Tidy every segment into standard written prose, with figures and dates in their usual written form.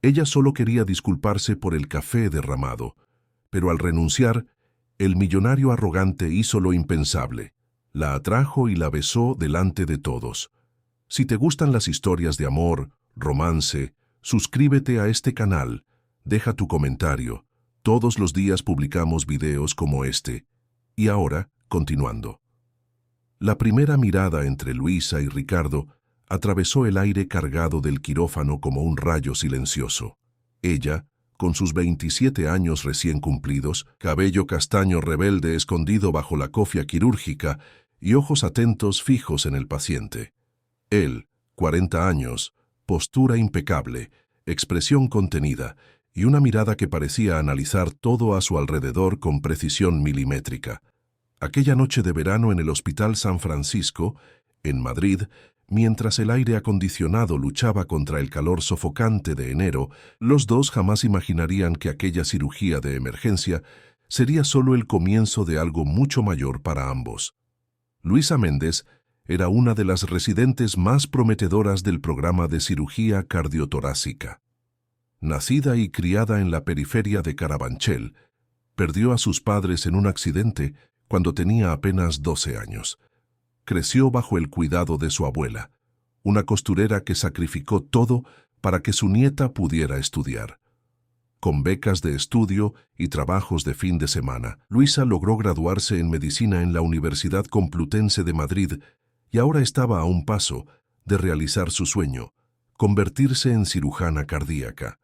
Ella solo quería disculparse por el café derramado, pero al renunciar, el millonario arrogante hizo lo impensable. La atrajo y la besó delante de todos. Si te gustan las historias de amor, romance, suscríbete a este canal, deja tu comentario. Todos los días publicamos videos como este. Y ahora, continuando. La primera mirada entre Luisa y Ricardo atravesó el aire cargado del quirófano como un rayo silencioso. Ella, con sus 27 años recién cumplidos, cabello castaño rebelde escondido bajo la cofia quirúrgica y ojos atentos fijos en el paciente. Él, 40 años, postura impecable, expresión contenida y una mirada que parecía analizar todo a su alrededor con precisión milimétrica. Aquella noche de verano en el Hospital San Francisco, en Madrid, mientras el aire acondicionado luchaba contra el calor sofocante de enero, los dos jamás imaginarían que aquella cirugía de emergencia sería solo el comienzo de algo mucho mayor para ambos. Luisa Méndez era una de las residentes más prometedoras del programa de cirugía cardiotorácica. Nacida y criada en la periferia de Carabanchel, perdió a sus padres en un accidente cuando tenía apenas 12 años. Creció bajo el cuidado de su abuela, una costurera que sacrificó todo para que su nieta pudiera estudiar. Con becas de estudio y trabajos de fin de semana, Luisa logró graduarse en medicina en la Universidad Complutense de Madrid y ahora estaba a un paso de realizar su sueño, convertirse en cirujana cardíaca.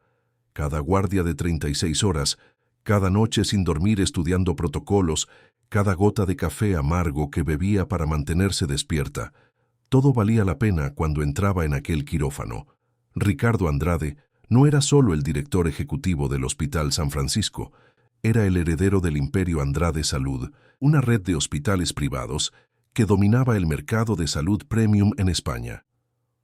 Cada guardia de 36 horas, cada noche sin dormir estudiando protocolos, cada gota de café amargo que bebía para mantenerse despierta, todo valía la pena cuando entraba en aquel quirófano. Ricardo Andrade no era solo el director ejecutivo del Hospital San Francisco, era el heredero del Imperio Andrade Salud, una red de hospitales privados que dominaba el mercado de salud premium en España.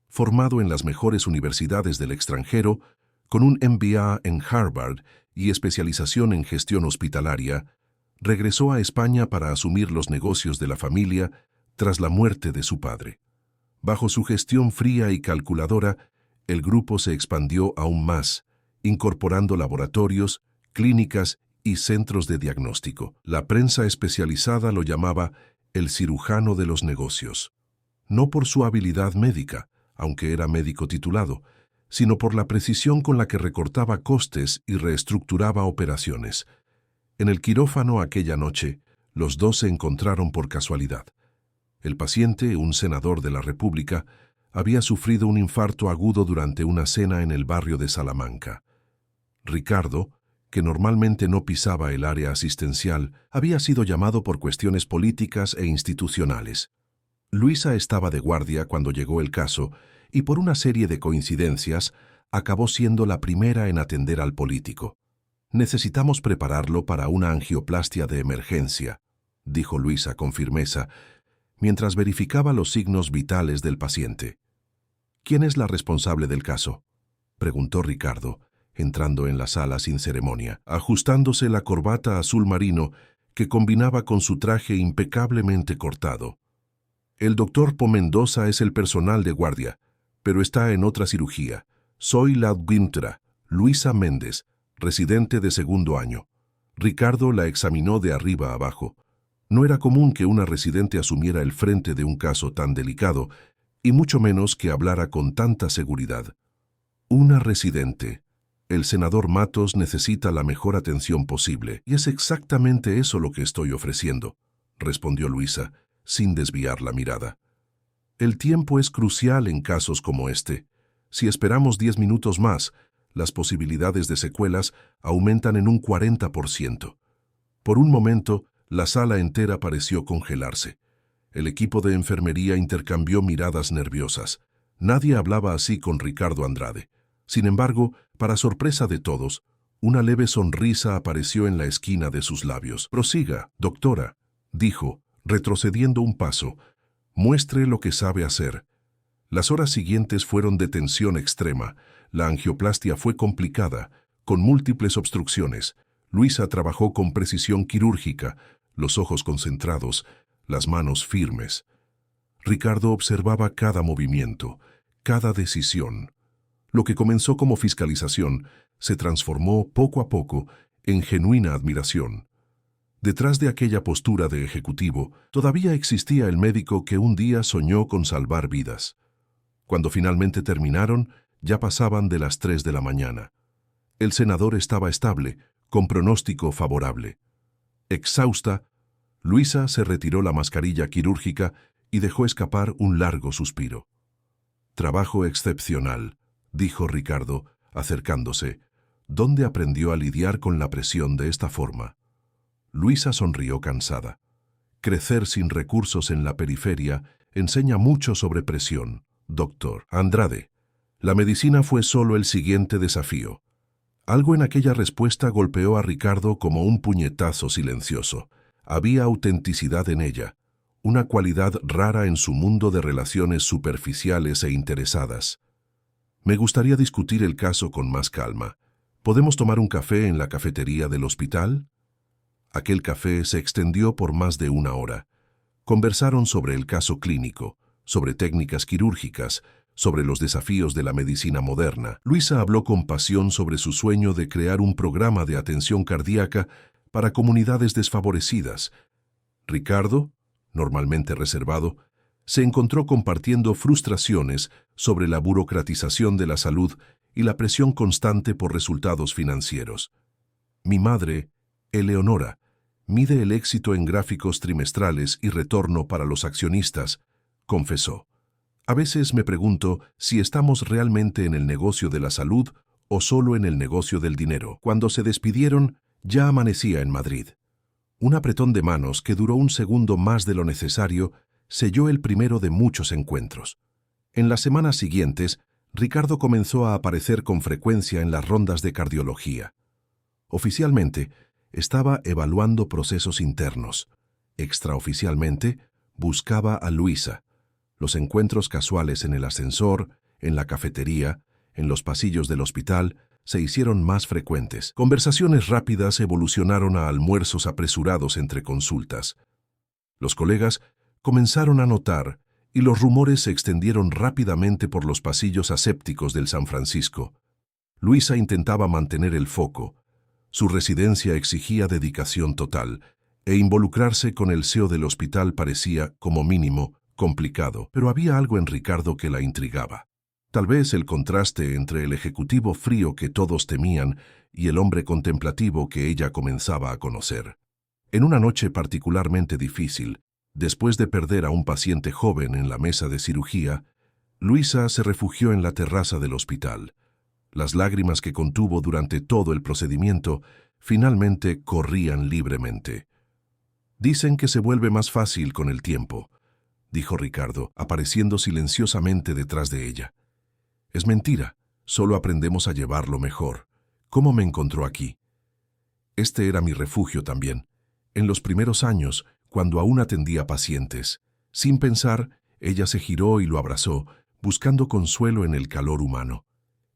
Formado en las mejores universidades del extranjero, con un MBA en Harvard y especialización en gestión hospitalaria, regresó a España para asumir los negocios de la familia tras la muerte de su padre. Bajo su gestión fría y calculadora, el grupo se expandió aún más, incorporando laboratorios, clínicas y centros de diagnóstico. La prensa especializada lo llamaba el cirujano de los negocios. No por su habilidad médica, aunque era médico titulado, sino por la precisión con la que recortaba costes y reestructuraba operaciones. En el quirófano aquella noche, los dos se encontraron por casualidad. El paciente, un senador de la República, había sufrido un infarto agudo durante una cena en el barrio de Salamanca. Ricardo, que normalmente no pisaba el área asistencial, había sido llamado por cuestiones políticas e institucionales. Luisa estaba de guardia cuando llegó el caso y por una serie de coincidencias acabó siendo la primera en atender al político. «Necesitamos prepararlo para una angioplastia de emergencia», dijo Luisa con firmeza, mientras verificaba los signos vitales del paciente. «¿Quién es la responsable del caso?», preguntó Ricardo, entrando en la sala sin ceremonia, ajustándose la corbata azul marino que combinaba con su traje impecablemente cortado. «El doctor Pomendoza es el personal de guardia, pero está en otra cirugía. Soy la Advintra, Luisa Méndez, residente de segundo año». Ricardo la examinó de arriba a abajo. No era común que una residente asumiera el frente de un caso tan delicado, y mucho menos que hablara con tanta seguridad. «Una residente. El senador Matos necesita la mejor atención posible, y es exactamente eso lo que estoy ofreciendo», respondió Luisa, sin desviar la mirada. «El tiempo es crucial en casos como este. Si esperamos 10 minutos más, las posibilidades de secuelas aumentan en un 40%. Por un momento, la sala entera pareció congelarse. El equipo de enfermería intercambió miradas nerviosas. Nadie hablaba así con Ricardo Andrade. Sin embargo, para sorpresa de todos, una leve sonrisa apareció en la esquina de sus labios. «Prosiga, doctora», dijo, retrocediendo un paso. «Muestre lo que sabe hacer». Las horas siguientes fueron de tensión extrema. La angioplastia fue complicada, con múltiples obstrucciones. Luisa trabajó con precisión quirúrgica, los ojos concentrados, las manos firmes. Ricardo observaba cada movimiento, cada decisión. Lo que comenzó como fiscalización se transformó poco a poco en genuina admiración. Detrás de aquella postura de ejecutivo, todavía existía el médico que un día soñó con salvar vidas. Cuando finalmente terminaron, ya pasaban de las 3 de la mañana. El senador estaba estable, con pronóstico favorable. Exhausta, Luisa se retiró la mascarilla quirúrgica y dejó escapar un largo suspiro. «Trabajo excepcional», dijo Ricardo, acercándose. «¿Dónde aprendió a lidiar con la presión de esta forma?» Luisa sonrió cansada. «Crecer sin recursos en la periferia enseña mucho sobre presión, doctor Andrade. La medicina fue solo el siguiente desafío». Algo en aquella respuesta golpeó a Ricardo como un puñetazo silencioso. Había autenticidad en ella, una cualidad rara en su mundo de relaciones superficiales e interesadas. «Me gustaría discutir el caso con más calma. ¿Podemos tomar un café en la cafetería del hospital?» Aquel café se extendió por más de 1 hora. Conversaron sobre el caso clínico, sobre técnicas quirúrgicas, sobre los desafíos de la medicina moderna. Luisa habló con pasión sobre su sueño de crear un programa de atención cardíaca para comunidades desfavorecidas. Ricardo, normalmente reservado, se encontró compartiendo frustraciones sobre la burocratización de la salud y la presión constante por resultados financieros. «Mi madre, Eleonora, mide el éxito en gráficos trimestrales y retorno para los accionistas», confesó. «A veces me pregunto si estamos realmente en el negocio de la salud o solo en el negocio del dinero». Cuando se despidieron, ya amanecía en Madrid. Un apretón de manos que duró un segundo más de lo necesario selló el primero de muchos encuentros. En las semanas siguientes, Ricardo comenzó a aparecer con frecuencia en las rondas de cardiología. Oficialmente, estaba evaluando procesos internos. Extraoficialmente, buscaba a Luisa. Los encuentros casuales en el ascensor, en la cafetería, en los pasillos del hospital, se hicieron más frecuentes. Conversaciones rápidas evolucionaron a almuerzos apresurados entre consultas. Los colegas comenzaron a notar y los rumores se extendieron rápidamente por los pasillos asépticos del San Francisco. Luisa intentaba mantener el foco. Su residencia exigía dedicación total, e involucrarse con el SEO del hospital parecía, como mínimo, complicado. Pero había algo en Ricardo que la intrigaba. Tal vez el contraste entre el ejecutivo frío que todos temían y el hombre contemplativo que ella comenzaba a conocer. En una noche particularmente difícil, después de perder a un paciente joven en la mesa de cirugía, Luisa se refugió en la terraza del hospital. Las lágrimas que contuvo durante todo el procedimiento finalmente corrían libremente. «Dicen que se vuelve más fácil con el tiempo», dijo Ricardo, apareciendo silenciosamente detrás de ella. «Es mentira, solo aprendemos a llevarlo mejor. ¿Cómo me encontró aquí?» Este era mi refugio también. En los primeros años, cuando aún atendía pacientes, sin pensar, ella se giró y lo abrazó, buscando consuelo en el calor humano.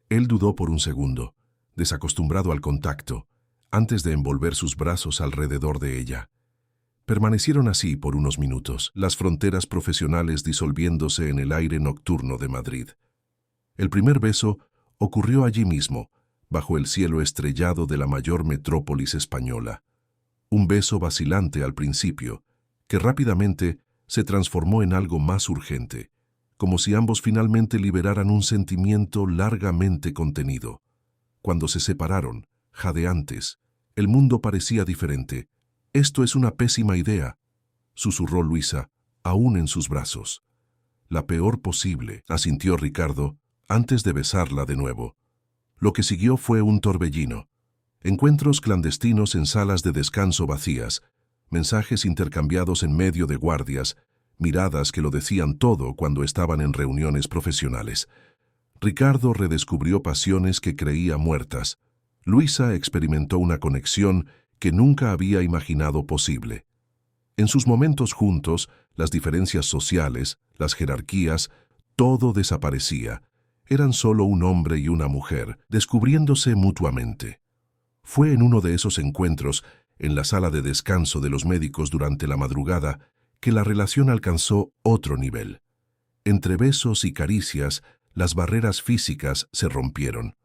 Él dudó por un segundo, desacostumbrado al contacto, antes de envolver sus brazos alrededor de ella. Permanecieron así por unos minutos, las fronteras profesionales disolviéndose en el aire nocturno de Madrid. El primer beso ocurrió allí mismo, bajo el cielo estrellado de la mayor metrópolis española. Un beso vacilante al principio, que rápidamente se transformó en algo más urgente, como si ambos finalmente liberaran un sentimiento largamente contenido. Cuando se separaron, jadeantes, el mundo parecía diferente. «Esto es una pésima idea», susurró Luisa, aún en sus brazos. «La peor posible», asintió Ricardo, antes de besarla de nuevo. Lo que siguió fue un torbellino. Encuentros clandestinos en salas de descanso vacías, mensajes intercambiados en medio de guardias, miradas que lo decían todo cuando estaban en reuniones profesionales. Ricardo redescubrió pasiones que creía muertas. Luisa experimentó una conexión que nunca había imaginado posible. En sus momentos juntos, las diferencias sociales, las jerarquías, todo desaparecía. Eran solo un hombre y una mujer, descubriéndose mutuamente. Fue en uno de esos encuentros, en la sala de descanso de los médicos durante la madrugada, que la relación alcanzó otro nivel. Entre besos y caricias, las barreras físicas se rompieron.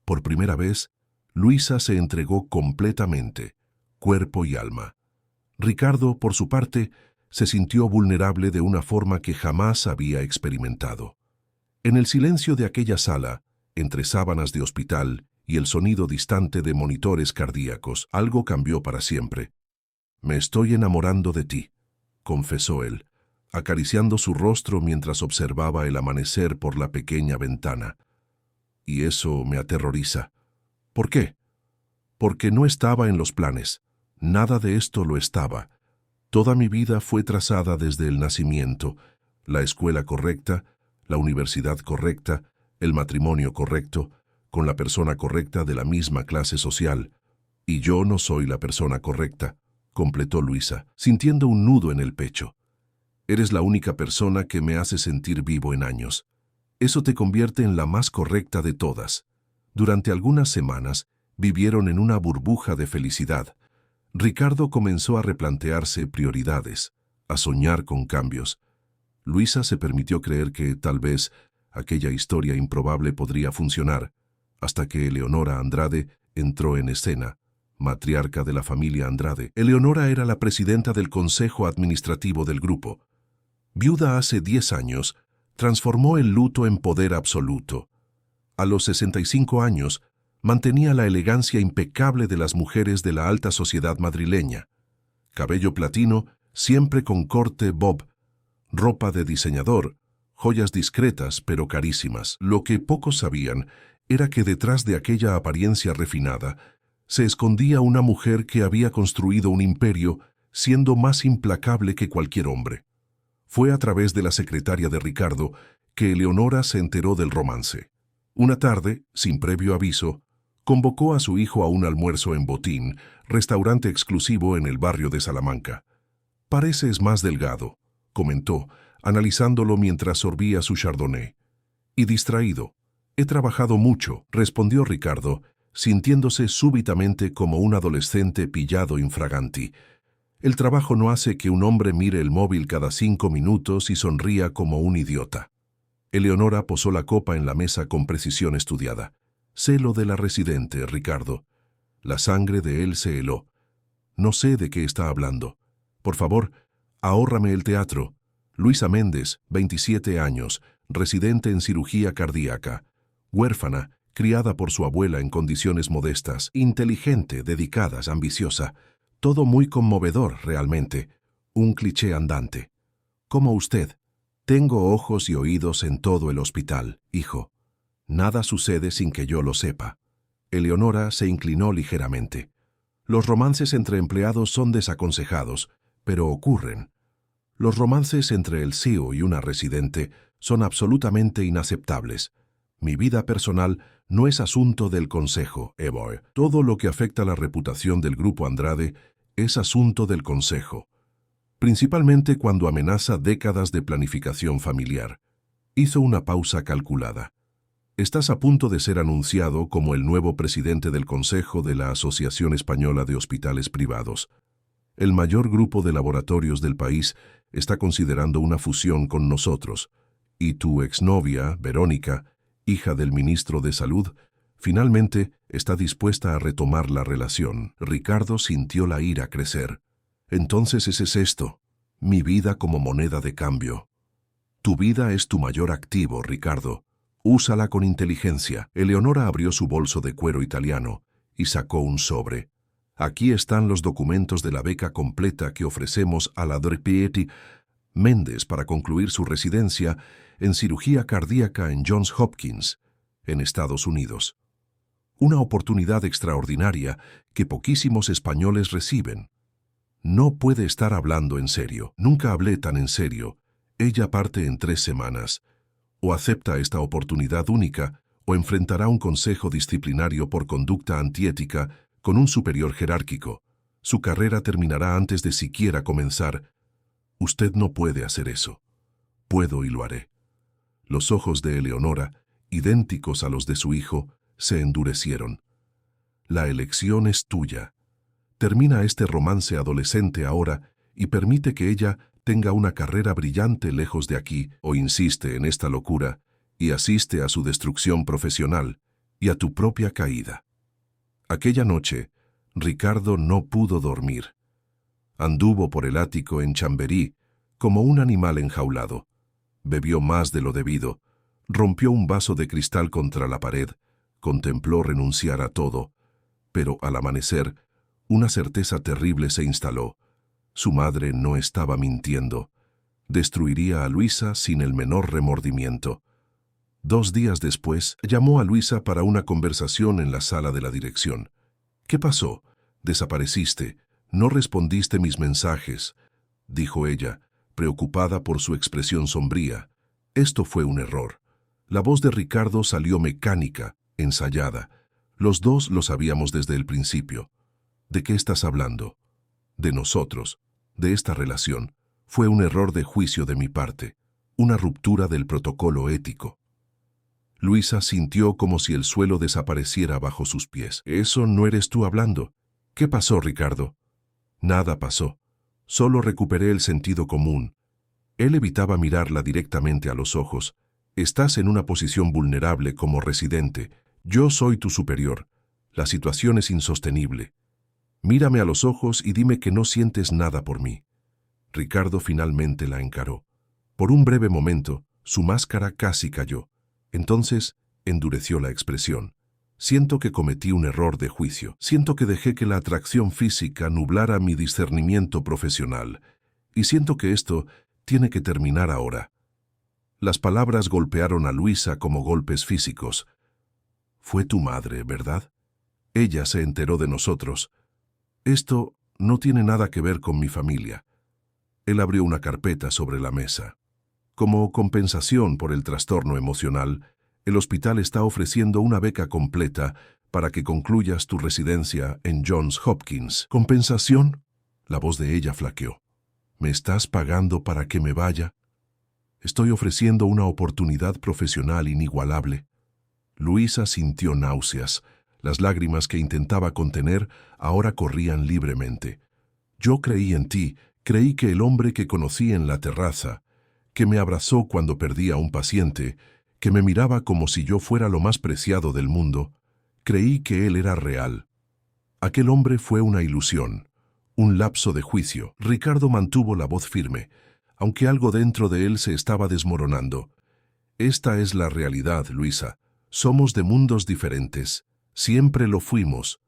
Por primera vez, Luisa se entregó completamente, cuerpo y alma. Ricardo, por su parte, se sintió vulnerable de una forma que jamás había experimentado. En el silencio de aquella sala, entre sábanas de hospital y el sonido distante de monitores cardíacos, algo cambió para siempre. «Me estoy enamorando de ti», confesó él, acariciando su rostro mientras observaba el amanecer por la pequeña ventana. «Y eso me aterroriza». «¿Por qué?» «Porque no estaba en los planes. Nada de esto lo estaba. Toda mi vida fue trazada desde el nacimiento, la escuela correcta, la universidad correcta, el matrimonio correcto, con la persona correcta de la misma clase social. Y yo no soy la persona correcta», completó Luisa, sintiendo un nudo en el pecho. «Eres la única persona que me hace sentir vivo en años. Eso te convierte en la más correcta de todas». Durante algunas semanas vivieron en una burbuja de felicidad. Ricardo comenzó a replantearse prioridades, a soñar con cambios. Luisa se permitió creer que, tal vez, aquella historia improbable podría funcionar, hasta que Eleonora Andrade entró en escena, matriarca de la familia Andrade. Eleonora era la presidenta del consejo administrativo del grupo. Viuda hace 10 años, transformó el luto en poder absoluto. A los 65 años, mantenía la elegancia impecable de las mujeres de la alta sociedad madrileña. Cabello platino, siempre con corte bob, ropa de diseñador, joyas discretas pero carísimas. Lo que pocos sabían era que detrás de aquella apariencia refinada se escondía una mujer que había construido un imperio siendo más implacable que cualquier hombre. Fue a través de la secretaria de Ricardo que Eleonora se enteró del romance. Una tarde, sin previo aviso, convocó a su hijo a un almuerzo en Botín, restaurante exclusivo en el barrio de Salamanca. «Pareces más delgado», comentó, analizándolo mientras sorbía su chardonnay. «Y distraído». «He trabajado mucho», respondió Ricardo, sintiéndose súbitamente como un adolescente pillado infraganti. «El trabajo no hace que un hombre mire el móvil cada 5 minutos y sonría como un idiota». Eleonora posó la copa en la mesa con precisión estudiada. «Sé lo de la residente, Ricardo». La sangre de él se heló. «No sé de qué está hablando. Por favor, ahórrame el teatro». Luisa Méndez, 27 años, residente en cirugía cardíaca. Huérfana, criada por su abuela en condiciones modestas, inteligente, dedicada, ambiciosa. Todo muy conmovedor, realmente. Un cliché andante. «Como usted. Tengo ojos y oídos en todo el hospital, hijo. Nada sucede sin que yo lo sepa». Eleonora se inclinó ligeramente. «Los romances entre empleados son desaconsejados, pero ocurren. Los romances entre el CEO y una residente son absolutamente inaceptables. Mi vida personal no es asunto del consejo, Evoy. Todo lo que afecta la reputación del grupo Andrade es asunto del consejo. Principalmente cuando amenaza décadas de planificación familiar». Hizo una pausa calculada. «Estás a punto de ser anunciado como el nuevo presidente del Consejo de la Asociación Española de Hospitales Privados. El mayor grupo de laboratorios del país está considerando una fusión con nosotros, y tu exnovia, Verónica, hija del ministro de Salud, finalmente está dispuesta a retomar la relación». Ricardo sintió la ira crecer. «Entonces ese es esto, mi vida como moneda de cambio». «Tu vida es tu mayor activo, Ricardo. Úsala con inteligencia». Eleonora abrió su bolso de cuero italiano y sacó un sobre. «Aquí están los documentos de la beca completa que ofrecemos a la Dr. Méndez para concluir su residencia en cirugía cardíaca en Johns Hopkins, en Estados Unidos. Una oportunidad extraordinaria que poquísimos españoles reciben». «No puede estar hablando en serio. Nunca hablé tan en serio. Ella parte en 3 semanas. O acepta esta oportunidad única, o enfrentará un consejo disciplinario por conducta antiética con un superior jerárquico. Su carrera terminará antes de siquiera comenzar. Usted no puede hacer eso». «Puedo y lo haré». Los ojos de Eleonora, idénticos a los de su hijo, se endurecieron. «La elección es tuya. Termina este romance adolescente ahora y permite que ella tenga una carrera brillante lejos de aquí, o insiste en esta locura y asiste a su destrucción profesional y a tu propia caída. Aquella noche, Ricardo no pudo dormir. Anduvo por el ático en Chamberí como un animal enjaulado. Bebió más de lo debido, rompió un vaso de cristal contra la pared, contempló renunciar a todo, pero al amanecer, una certeza terrible se instaló. Su madre no estaba mintiendo. Destruiría a Luisa sin el menor remordimiento. 2 días después, llamó a Luisa para una conversación en la sala de la dirección. «¿Qué pasó? Desapareciste. No respondiste mis mensajes», dijo ella, preocupada por su expresión sombría. Esto fue un error. La voz de Ricardo salió mecánica, ensayada. Los dos lo sabíamos desde el principio. «¿De qué estás hablando?» «De nosotros, de esta relación. Fue un error de juicio de mi parte, una ruptura del protocolo ético». Luisa sintió como si el suelo desapareciera bajo sus pies. «Eso no eres tú hablando». «¿Qué pasó, Ricardo?» «Nada pasó. Solo recuperé el sentido común». Él evitaba mirarla directamente a los ojos. «Estás en una posición vulnerable como residente. Yo soy tu superior. La situación es insostenible. Mírame a los ojos y dime que no sientes nada por mí». Ricardo finalmente la encaró. Por un breve momento, su máscara casi cayó. Entonces, endureció la expresión. «Siento que cometí un error de juicio. Siento que dejé que la atracción física nublara mi discernimiento profesional. Y siento que esto tiene que terminar ahora». Las palabras golpearon a Luisa como golpes físicos. «Fue tu madre, ¿verdad? Ella se enteró de nosotros. Esto no tiene nada que ver con mi familia». Él abrió una carpeta sobre la mesa. «Como compensación por el trastorno emocional, el hospital está ofreciendo una beca completa para que concluyas tu residencia en Johns Hopkins». «¿Compensación?». La voz de ella flaqueó. «¿Me estás pagando para que me vaya?». «Estoy ofreciendo una oportunidad profesional inigualable». Luisa sintió náuseas. Las lágrimas que intentaba contener ahora corrían libremente. «Yo creí en ti, creí que el hombre que conocí en la terraza, que me abrazó cuando perdí a un paciente, que me miraba como si yo fuera lo más preciado del mundo, creí que él era real. Aquel hombre fue una ilusión, un lapso de juicio». Ricardo mantuvo la voz firme, aunque algo dentro de él se estaba desmoronando. «Esta es la realidad, Luisa. Somos de mundos diferentes. Siempre lo fuimos».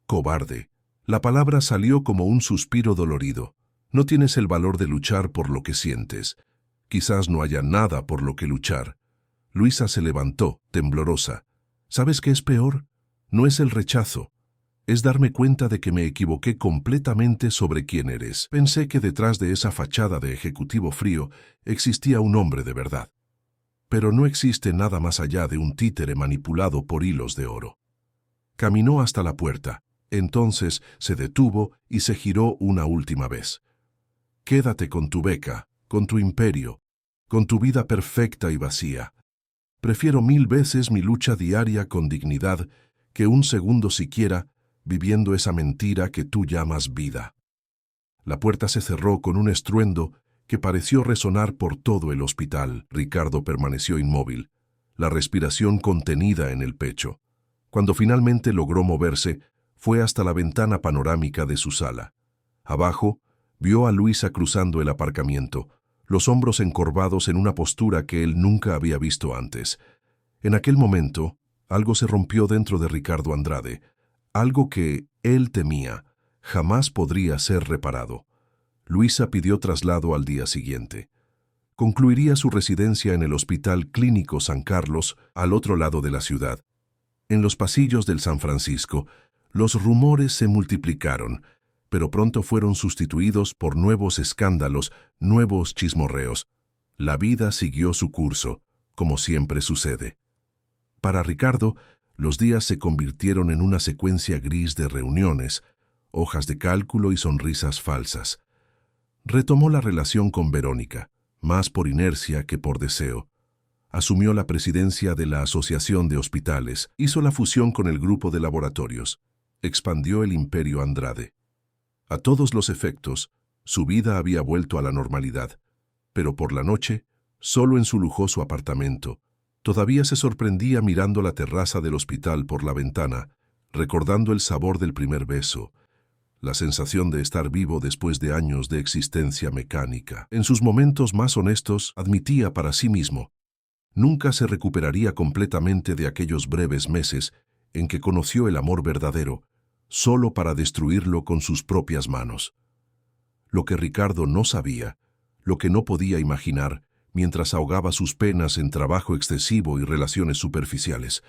«Cobarde». La palabra salió como un suspiro dolorido. «No tienes el valor de luchar por lo que sientes. Quizás no haya nada por lo que luchar». Luisa se levantó, temblorosa. «¿Sabes qué es peor? No es el rechazo. Es darme cuenta de que me equivoqué completamente sobre quién eres. Pensé que detrás de esa fachada de ejecutivo frío existía un hombre de verdad. Pero no existe nada más allá de un títere manipulado por hilos de oro». Caminó hasta la puerta. Entonces se detuvo y se giró una última vez. «Quédate con tu beca, con tu imperio, con tu vida perfecta y vacía. Prefiero 1000 veces mi lucha diaria con dignidad que un segundo siquiera viviendo esa mentira que tú llamas vida». La puerta se cerró con un estruendo que pareció resonar por todo el hospital. Ricardo permaneció inmóvil, la respiración contenida en el pecho. Cuando finalmente logró moverse, fue hasta la ventana panorámica de su sala. Abajo, vio a Luisa cruzando el aparcamiento, los hombros encorvados en una postura que él nunca había visto antes. En aquel momento, algo se rompió dentro de Ricardo Andrade, algo que él temía, jamás podría ser reparado. Luisa pidió traslado al día siguiente. Concluiría su residencia en el Hospital Clínico San Carlos, al otro lado de la ciudad. En los pasillos del San Francisco, los rumores se multiplicaron, pero pronto fueron sustituidos por nuevos escándalos, nuevos chismorreos. La vida siguió su curso, como siempre sucede. Para Ricardo, los días se convirtieron en una secuencia gris de reuniones, hojas de cálculo y sonrisas falsas. Retomó la relación con Verónica, más por inercia que por deseo. Asumió la presidencia de la Asociación de Hospitales, hizo la fusión con el grupo de laboratorios, expandió el imperio Andrade. A todos los efectos, su vida había vuelto a la normalidad, pero por la noche, solo en su lujoso apartamento, Todavía se sorprendía mirando la terraza del hospital por la ventana, recordando el sabor del primer beso, la sensación de estar vivo después de años de existencia mecánica. En sus momentos más honestos, admitía para sí mismo, nunca se recuperaría completamente de aquellos breves meses en que conoció el amor verdadero, solo para destruirlo con sus propias manos. Lo que Ricardo no sabía, lo que no podía imaginar, mientras ahogaba sus penas en trabajo excesivo y relaciones superficiales,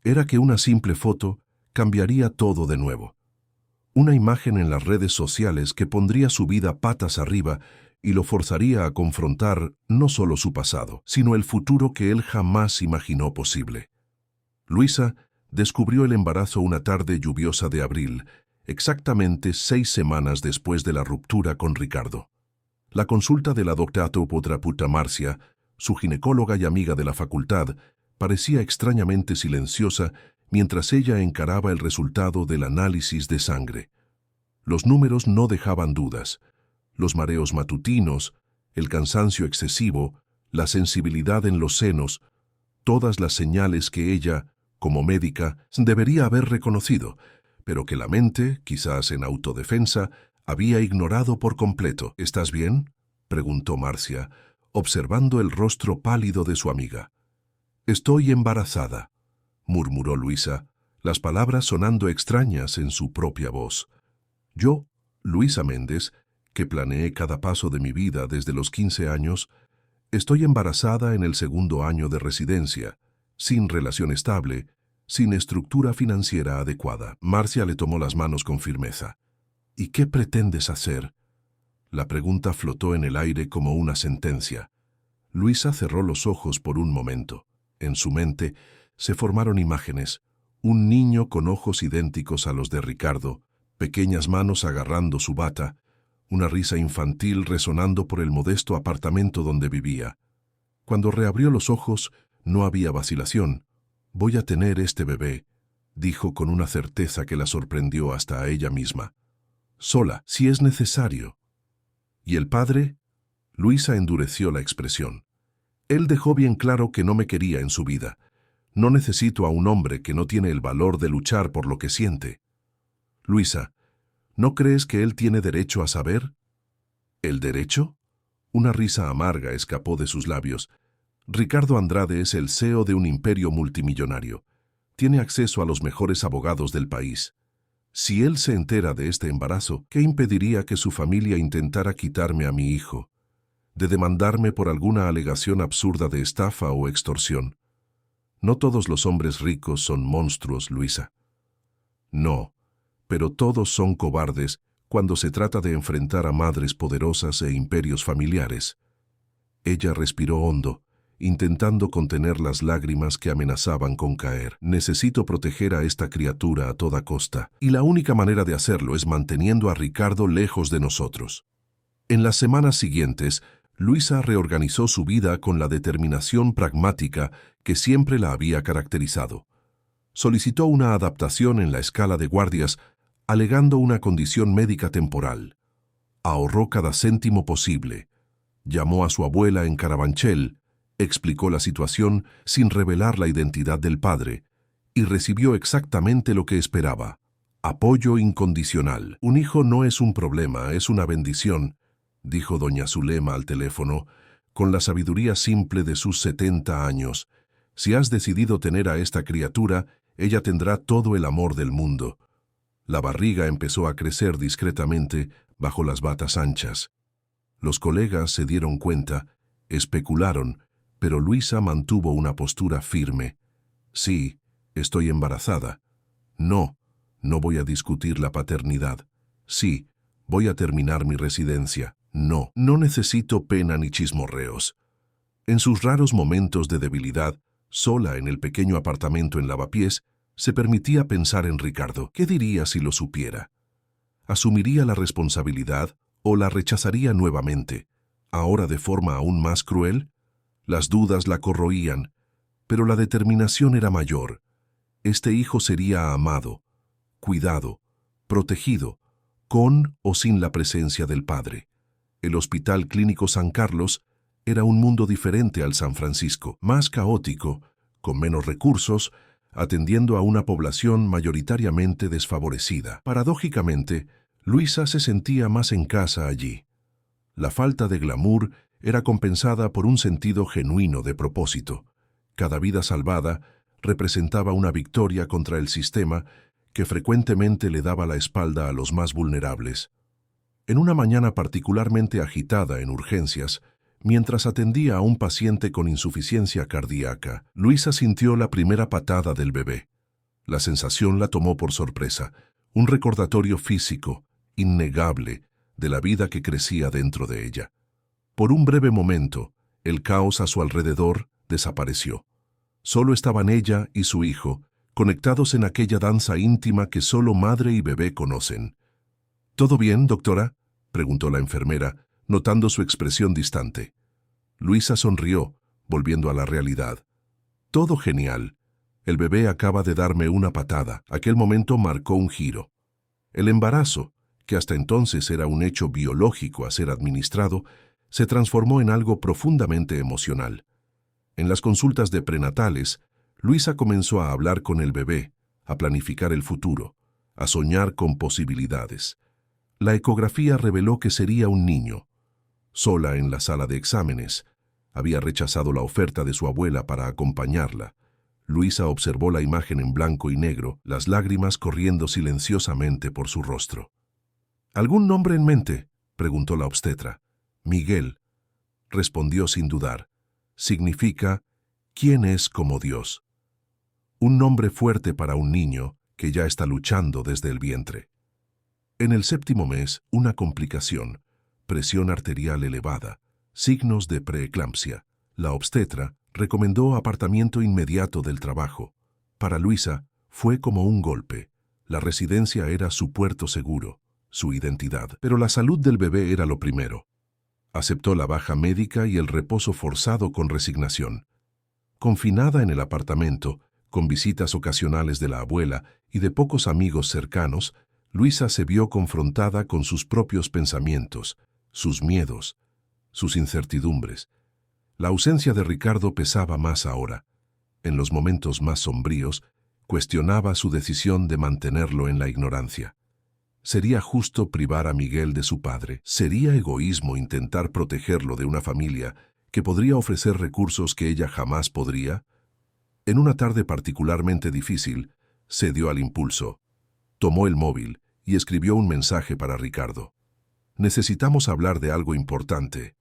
era que una simple foto cambiaría todo de nuevo. Una imagen en las redes sociales que pondría su vida patas arriba y lo forzaría a confrontar no solo su pasado, sino el futuro que él jamás imaginó posible. Luisa descubrió el embarazo una tarde lluviosa de abril, exactamente 6 semanas después de la ruptura con Ricardo. La consulta de la doctora Potraputa Marcia, su ginecóloga y amiga de la facultad, parecía extrañamente silenciosa mientras ella encaraba el resultado del análisis de sangre. Los números no dejaban dudas. Los mareos matutinos, el cansancio excesivo, la sensibilidad en los senos, todas las señales que ella, como médica, debería haber reconocido, pero que la mente, quizás en autodefensa, había ignorado por completo. ¿Estás bien?, preguntó Marcia, observando el rostro pálido de su amiga. «Estoy embarazada», murmuró Luisa, las palabras sonando extrañas en su propia voz. «Yo, Luisa Méndez, que planeé cada paso de mi vida desde los 15 años, estoy embarazada en el 2.º año de residencia, sin relación estable, sin estructura financiera adecuada». Marcia le tomó las manos con firmeza. «¿Y qué pretendes hacer?». La pregunta flotó en el aire como una sentencia. Luisa cerró los ojos por un momento. En su mente se formaron imágenes: un niño con ojos idénticos a los de Ricardo, pequeñas manos agarrando su bata, una risa infantil resonando por el modesto apartamento donde vivía. Cuando reabrió los ojos, no había vacilación. «Voy a tener este bebé», dijo con una certeza que la sorprendió hasta a ella misma. «Sola, si es necesario». «¿Y el padre?». Luisa endureció la expresión. «Él dejó bien claro que no me quería en su vida. No necesito a un hombre que no tiene el valor de luchar por lo que siente». «Luisa, ¿no crees que él tiene derecho a saber?». «¿El derecho?». Una risa amarga escapó de sus labios. «Ricardo Andrade es el CEO de un imperio multimillonario. Tiene acceso a los mejores abogados del país. Si él se entera de este embarazo, ¿qué impediría que su familia intentara quitarme a mi hijo? De demandarme por alguna alegación absurda de estafa o extorsión. No todos los hombres ricos son monstruos, Luisa». «No, pero todos son cobardes cuando se trata de enfrentar a madres poderosas e imperios familiares». Ella respiró hondo, intentando contener las lágrimas que amenazaban con caer. «Necesito proteger a esta criatura a toda costa, y la única manera de hacerlo es manteniendo a Ricardo lejos de nosotros». En las semanas siguientes, Luisa reorganizó su vida con la determinación pragmática que siempre la había caracterizado. Solicitó una adaptación en la escala de guardias, alegando una condición médica temporal. Ahorró cada céntimo posible. Llamó a su abuela en Carabanchel, explicó la situación sin revelar la identidad del padre, y recibió exactamente lo que esperaba: apoyo incondicional. «Un hijo no es un problema, es una bendición», dijo doña Zulema al teléfono, con la sabiduría simple de sus 70 años. «Si has decidido tener a esta criatura, ella tendrá todo el amor del mundo». La barriga empezó a crecer discretamente bajo las batas anchas. Los colegas se dieron cuenta, especularon, pero Luisa mantuvo una postura firme. «Sí, estoy embarazada». «No, no voy a discutir la paternidad». «Sí, voy a terminar mi residencia». «No, no necesito pena ni chismorreos». En sus raros momentos de debilidad, sola en el pequeño apartamento en Lavapiés, se permitía pensar en Ricardo. ¿Qué diría si lo supiera? ¿Asumiría la responsabilidad o la rechazaría nuevamente, ahora de forma aún más cruel? Las dudas la corroían, pero la determinación era mayor. Este hijo sería amado, cuidado, protegido, con o sin la presencia del padre. El Hospital Clínico San Carlos Era un mundo diferente al San Francisco, más caótico, con menos recursos, atendiendo a una población mayoritariamente desfavorecida. Paradójicamente, Luisa se sentía más en casa allí. La falta de glamour era compensada por un sentido genuino de propósito. Cada vida salvada representaba una victoria contra el sistema que frecuentemente le daba la espalda a los más vulnerables. En una mañana particularmente agitada en urgencias, mientras atendía a un paciente con insuficiencia cardíaca, Luisa sintió la primera patada del bebé. La sensación la tomó por sorpresa, un recordatorio físico, innegable, de la vida que crecía dentro de ella. Por un breve momento, el caos a su alrededor desapareció. Solo estaban ella y su hijo, conectados en aquella danza íntima que solo madre y bebé conocen. ¿Todo bien, doctora?, preguntó la enfermera, notando su expresión distante. Luisa sonrió, volviendo a la realidad. Todo genial. El bebé acaba de darme una patada. Aquel momento marcó un giro. El embarazo, que hasta entonces era un hecho biológico a ser administrado, se transformó en algo profundamente emocional. En las consultas de prenatales, Luisa comenzó a hablar con el bebé, a planificar el futuro, a soñar con posibilidades. La ecografía reveló que sería un niño. Sola en la sala de exámenes, había rechazado la oferta de su abuela para acompañarla. Luisa observó la imagen en blanco y negro, las lágrimas corriendo silenciosamente por su rostro. ¿Algún nombre en mente?, preguntó la obstetra. Miguel, respondió sin dudar. Significa, ¿quién es como Dios? Un nombre fuerte para un niño que ya está luchando desde el vientre. En el 7º mes, una complicación, presión arterial elevada, signos de preeclampsia. La obstetra recomendó apartamiento inmediato del trabajo. Para Luisa, fue como un golpe. La residencia era su puerto seguro, su identidad. Pero la salud del bebé era lo primero. Aceptó la baja médica y el reposo forzado con resignación. Confinada en el apartamento, con visitas ocasionales de la abuela y de pocos amigos cercanos, Luisa se vio confrontada con sus propios pensamientos, sus miedos, sus incertidumbres. La ausencia de Ricardo pesaba más ahora. En los momentos más sombríos, cuestionaba su decisión de mantenerlo en la ignorancia. ¿Sería justo privar a Miguel de su padre? ¿Sería egoísmo intentar protegerlo de una familia que podría ofrecer recursos que ella jamás podría? En una tarde particularmente difícil, cedió al impulso. Tomó el móvil y escribió un mensaje para Ricardo. Necesitamos hablar de algo importante.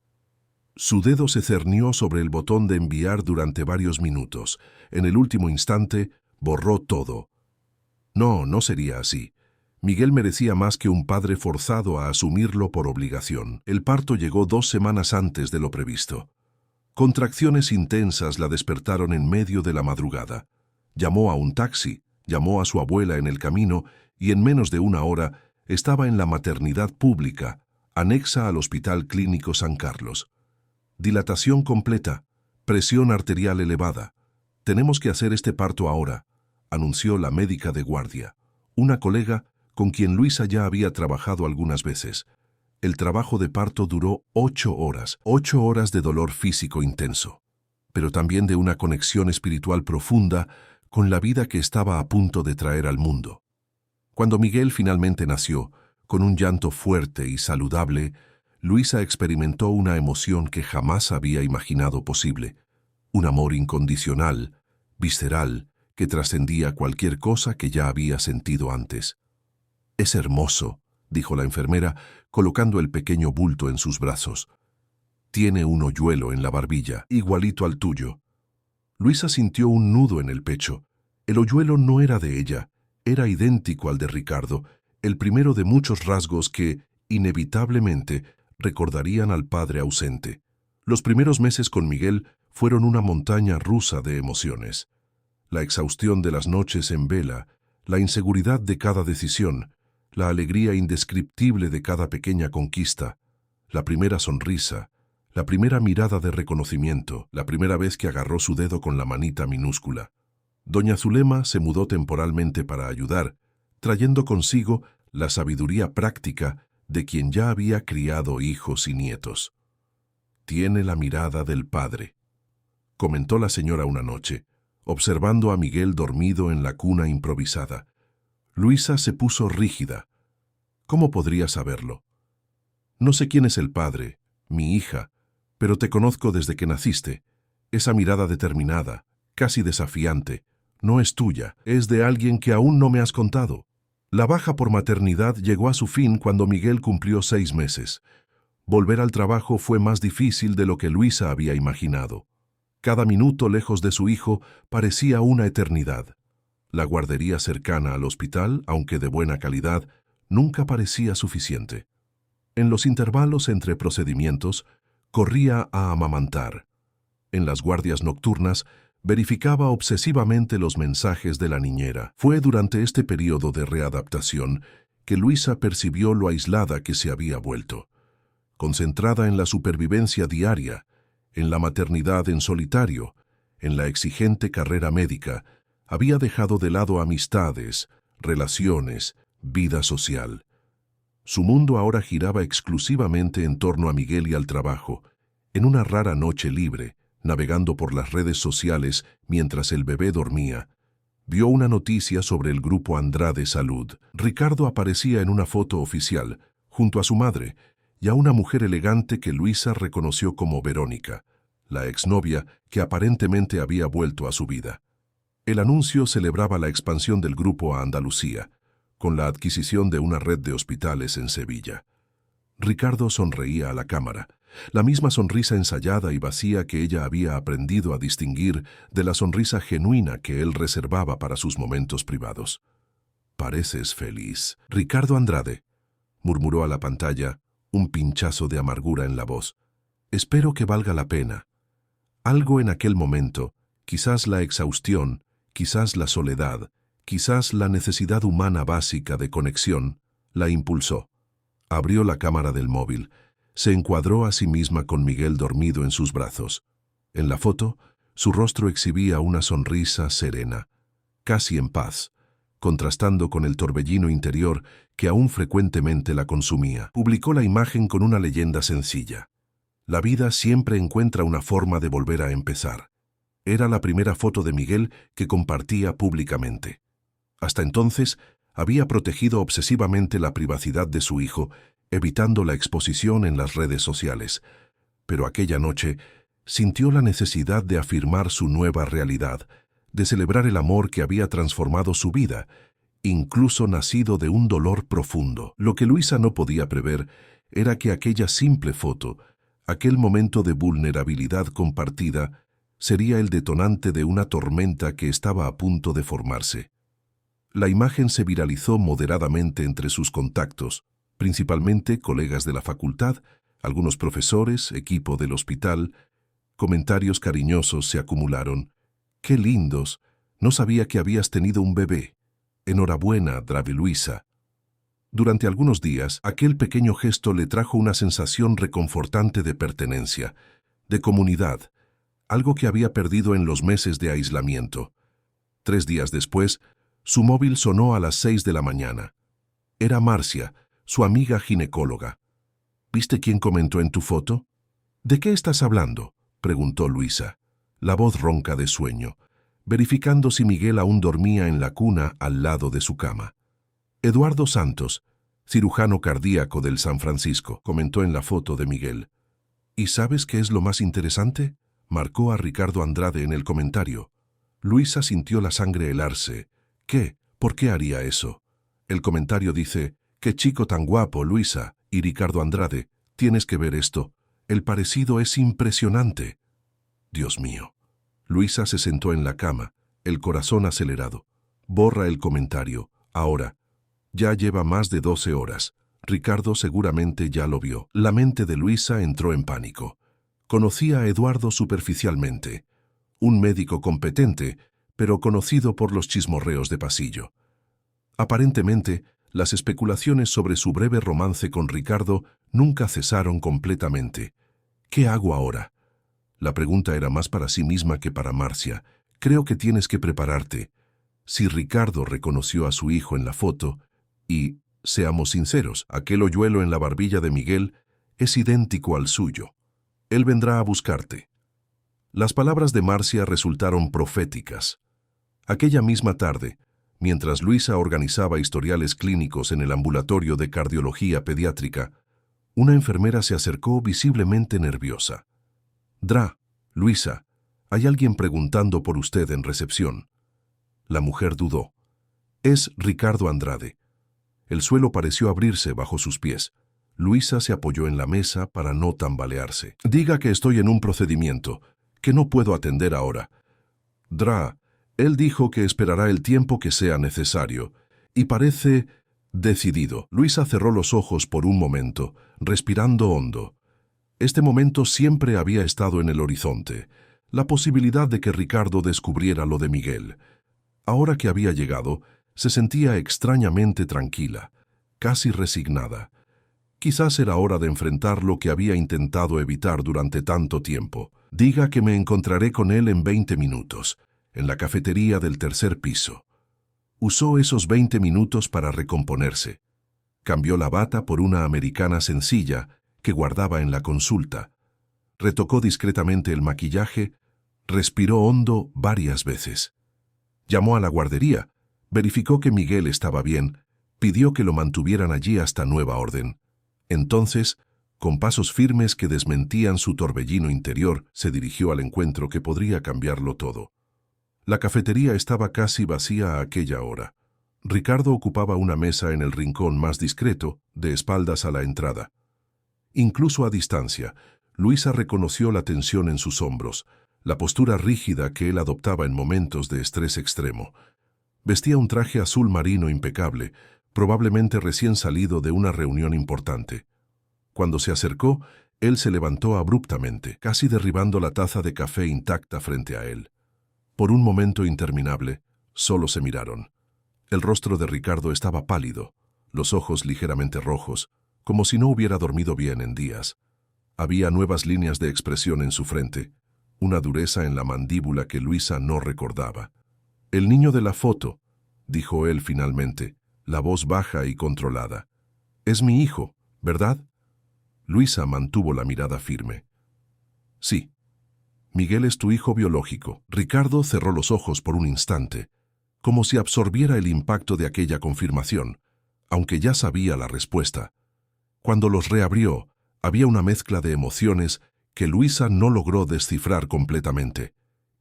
Su dedo se cernió sobre el botón de enviar durante varios minutos. En el último instante, borró todo. No sería así. Miguel merecía más que un padre forzado a asumirlo por obligación. El parto llegó 2 semanas antes de lo previsto. Contracciones intensas la despertaron en medio de la madrugada. Llamó a un taxi, llamó a su abuela en el camino y en menos de 1 hora estaba en la maternidad pública, anexa al Hospital Clínico San Carlos. Dilatación completa, presión arterial elevada. Tenemos que hacer este parto ahora, anunció la médica de guardia, una colega con quien Luisa ya había trabajado algunas veces. El trabajo de parto duró 8 horas, 8 horas de dolor físico intenso, pero también de una conexión espiritual profunda con la vida que estaba a punto de traer al mundo. Cuando Miguel finalmente nació, con un llanto fuerte y saludable, Luisa experimentó una emoción que jamás había imaginado posible, un amor incondicional, visceral, que trascendía cualquier cosa que ya había sentido antes. «Es hermoso», dijo la enfermera, colocando el pequeño bulto en sus brazos. «Tiene un hoyuelo en la barbilla, igualito al tuyo». Luisa sintió un nudo en el pecho. El hoyuelo no era de ella, era idéntico al de Ricardo, el primero de muchos rasgos que, inevitablemente, recordarían al padre ausente. Los primeros meses con Miguel fueron una montaña rusa de emociones. La exhaustión de las noches en vela, la inseguridad de cada decisión, la alegría indescriptible de cada pequeña conquista, la primera sonrisa, la primera mirada de reconocimiento, la primera vez que agarró su dedo con la manita minúscula. Doña Zulema se mudó temporalmente para ayudar, trayendo consigo la sabiduría práctica de quien ya había criado hijos y nietos. Tiene la mirada del padre, comentó la señora una noche, observando a Miguel dormido en la cuna improvisada. Luisa se puso rígida. ¿Cómo podría saberlo? No sé quién es el padre, mi hija, pero te conozco desde que naciste. Esa mirada determinada, casi desafiante, no es tuya, es de alguien que aún no me has contado. La baja por maternidad llegó a su fin cuando Miguel cumplió 6 meses. Volver al trabajo fue más difícil de lo que Luisa había imaginado. Cada minuto lejos de su hijo parecía una eternidad. La guardería cercana al hospital, aunque de buena calidad, nunca parecía suficiente. En los intervalos entre procedimientos, corría a amamantar. En las guardias nocturnas, verificaba obsesivamente los mensajes de la niñera. Fue durante este periodo de readaptación que Luisa percibió lo aislada que se había vuelto. Concentrada en la supervivencia diaria, en la maternidad en solitario, en la exigente carrera médica, había dejado de lado amistades, relaciones, vida social. Su mundo ahora giraba exclusivamente en torno a Miguel y al trabajo. En una rara noche libre, navegando por las redes sociales mientras el bebé dormía, vio una noticia sobre el grupo Andrade Salud. Ricardo aparecía en una foto oficial, junto a su madre, y a una mujer elegante que Luisa reconoció como Verónica, la exnovia que aparentemente había vuelto a su vida. El anuncio celebraba la expansión del grupo a Andalucía, con la adquisición de una red de hospitales en Sevilla. Ricardo sonreía a la cámara, la misma sonrisa ensayada y vacía que ella había aprendido a distinguir de la sonrisa genuina que él reservaba para sus momentos privados. «Pareces feliz, Ricardo Andrade», murmuró a la pantalla, un pinchazo de amargura en la voz. «Espero que valga la pena». Algo en aquel momento, quizás la exhaustión, quizás la soledad, quizás la necesidad humana básica de conexión, la impulsó. Abrió la cámara del móvil. Se encuadró a sí misma con Miguel dormido en sus brazos. En la foto, su rostro exhibía una sonrisa serena, casi en paz, contrastando con el torbellino interior que aún frecuentemente la consumía. Publicó la imagen con una leyenda sencilla. La vida siempre encuentra una forma de volver a empezar. Era la primera foto de Miguel que compartía públicamente. Hasta entonces, había protegido obsesivamente la privacidad de su hijo, evitando la exposición en las redes sociales. Pero aquella noche sintió la necesidad de afirmar su nueva realidad, de celebrar el amor que había transformado su vida, incluso nacido de un dolor profundo. Lo que Luisa no podía prever era que aquella simple foto, aquel momento de vulnerabilidad compartida, sería el detonante de una tormenta que estaba a punto de formarse. La imagen se viralizó moderadamente entre sus contactos, principalmente colegas de la facultad, algunos profesores, equipo del hospital. Comentarios cariñosos se acumularon. «¡Qué lindos! No sabía que habías tenido un bebé. Enhorabuena, Drave Luisa». Durante algunos días, aquel pequeño gesto le trajo una sensación reconfortante de pertenencia, de comunidad, algo que había perdido en los meses de aislamiento. 3 días después, su móvil sonó a las 6 de la mañana. Era Marcia, su amiga ginecóloga. «¿Viste quién comentó en tu foto?» «¿De qué estás hablando?», preguntó Luisa, la voz ronca de sueño, verificando si Miguel aún dormía en la cuna al lado de su cama. «Eduardo Santos, cirujano cardíaco del San Francisco», comentó en la foto de Miguel. «¿Y sabes qué es lo más interesante?», marcó a Ricardo Andrade en el comentario. Luisa sintió la sangre helarse. «¿Qué? ¿Por qué haría eso?». El comentario dice: «Qué chico tan guapo, Luisa», y Ricardo Andrade: «Tienes que ver esto. El parecido es impresionante». Dios mío. Luisa se sentó en la cama, el corazón acelerado. Borra el comentario. Ahora. Ya lleva más de 12 horas. Ricardo seguramente ya lo vio. La mente de Luisa entró en pánico. Conocía a Eduardo superficialmente. Un médico competente, pero conocido por los chismorreos de pasillo. Aparentemente, las especulaciones sobre su breve romance con Ricardo nunca cesaron completamente. ¿Qué hago ahora? La pregunta era más para sí misma que para Marcia. «Creo que tienes que prepararte». Si Ricardo reconoció a su hijo en la foto, y, seamos sinceros, aquel hoyuelo en la barbilla de Miguel es idéntico al suyo. Él vendrá a buscarte. Las palabras de Marcia resultaron proféticas. Aquella misma tarde, mientras Luisa organizaba historiales clínicos en el ambulatorio de cardiología pediátrica, una enfermera se acercó visiblemente nerviosa. Luisa, hay alguien preguntando por usted en recepción. La mujer dudó. Es Ricardo Andrade. El suelo pareció abrirse bajo sus pies. Luisa se apoyó en la mesa para no tambalearse. Diga que estoy en un procedimiento, que no puedo atender ahora. Él dijo que esperará el tiempo que sea necesario, y parece decidido. Luisa cerró los ojos por un momento, respirando hondo. Este momento siempre había estado en el horizonte, la posibilidad de que Ricardo descubriera lo de Miguel. Ahora que había llegado, se sentía extrañamente tranquila, casi resignada. Quizás era hora de enfrentar lo que había intentado evitar durante tanto tiempo. Diga que me encontraré con él en 20 minutos, en la cafetería del tercer piso. Usó esos 20 minutos para recomponerse. Cambió la bata por una americana sencilla que guardaba en la consulta. Retocó discretamente el maquillaje, respiró hondo varias veces. Llamó a la guardería, verificó que Miguel estaba bien, pidió que lo mantuvieran allí hasta nueva orden. Entonces, con pasos firmes que desmentían su torbellino interior, se dirigió al encuentro que podría cambiarlo todo. La cafetería estaba casi vacía a aquella hora. Ricardo ocupaba una mesa en el rincón más discreto, de espaldas a la entrada. Incluso a distancia, Luisa reconoció la tensión en sus hombros, la postura rígida que él adoptaba en momentos de estrés extremo. Vestía un traje azul marino impecable, probablemente recién salido de una reunión importante. Cuando se acercó, él se levantó abruptamente, casi derribando la taza de café intacta frente a él. Por un momento interminable, solo se miraron. El rostro de Ricardo estaba pálido, los ojos ligeramente rojos, como si no hubiera dormido bien en días. Había nuevas líneas de expresión en su frente, una dureza en la mandíbula que Luisa no recordaba. «El niño de la foto», dijo él finalmente, la voz baja y controlada. «Es mi hijo, ¿verdad?» Luisa mantuvo la mirada firme. «Sí. Miguel es tu hijo biológico». Ricardo cerró los ojos por un instante, como si absorbiera el impacto de aquella confirmación, aunque ya sabía la respuesta. Cuando los reabrió, había una mezcla de emociones que Luisa no logró descifrar completamente.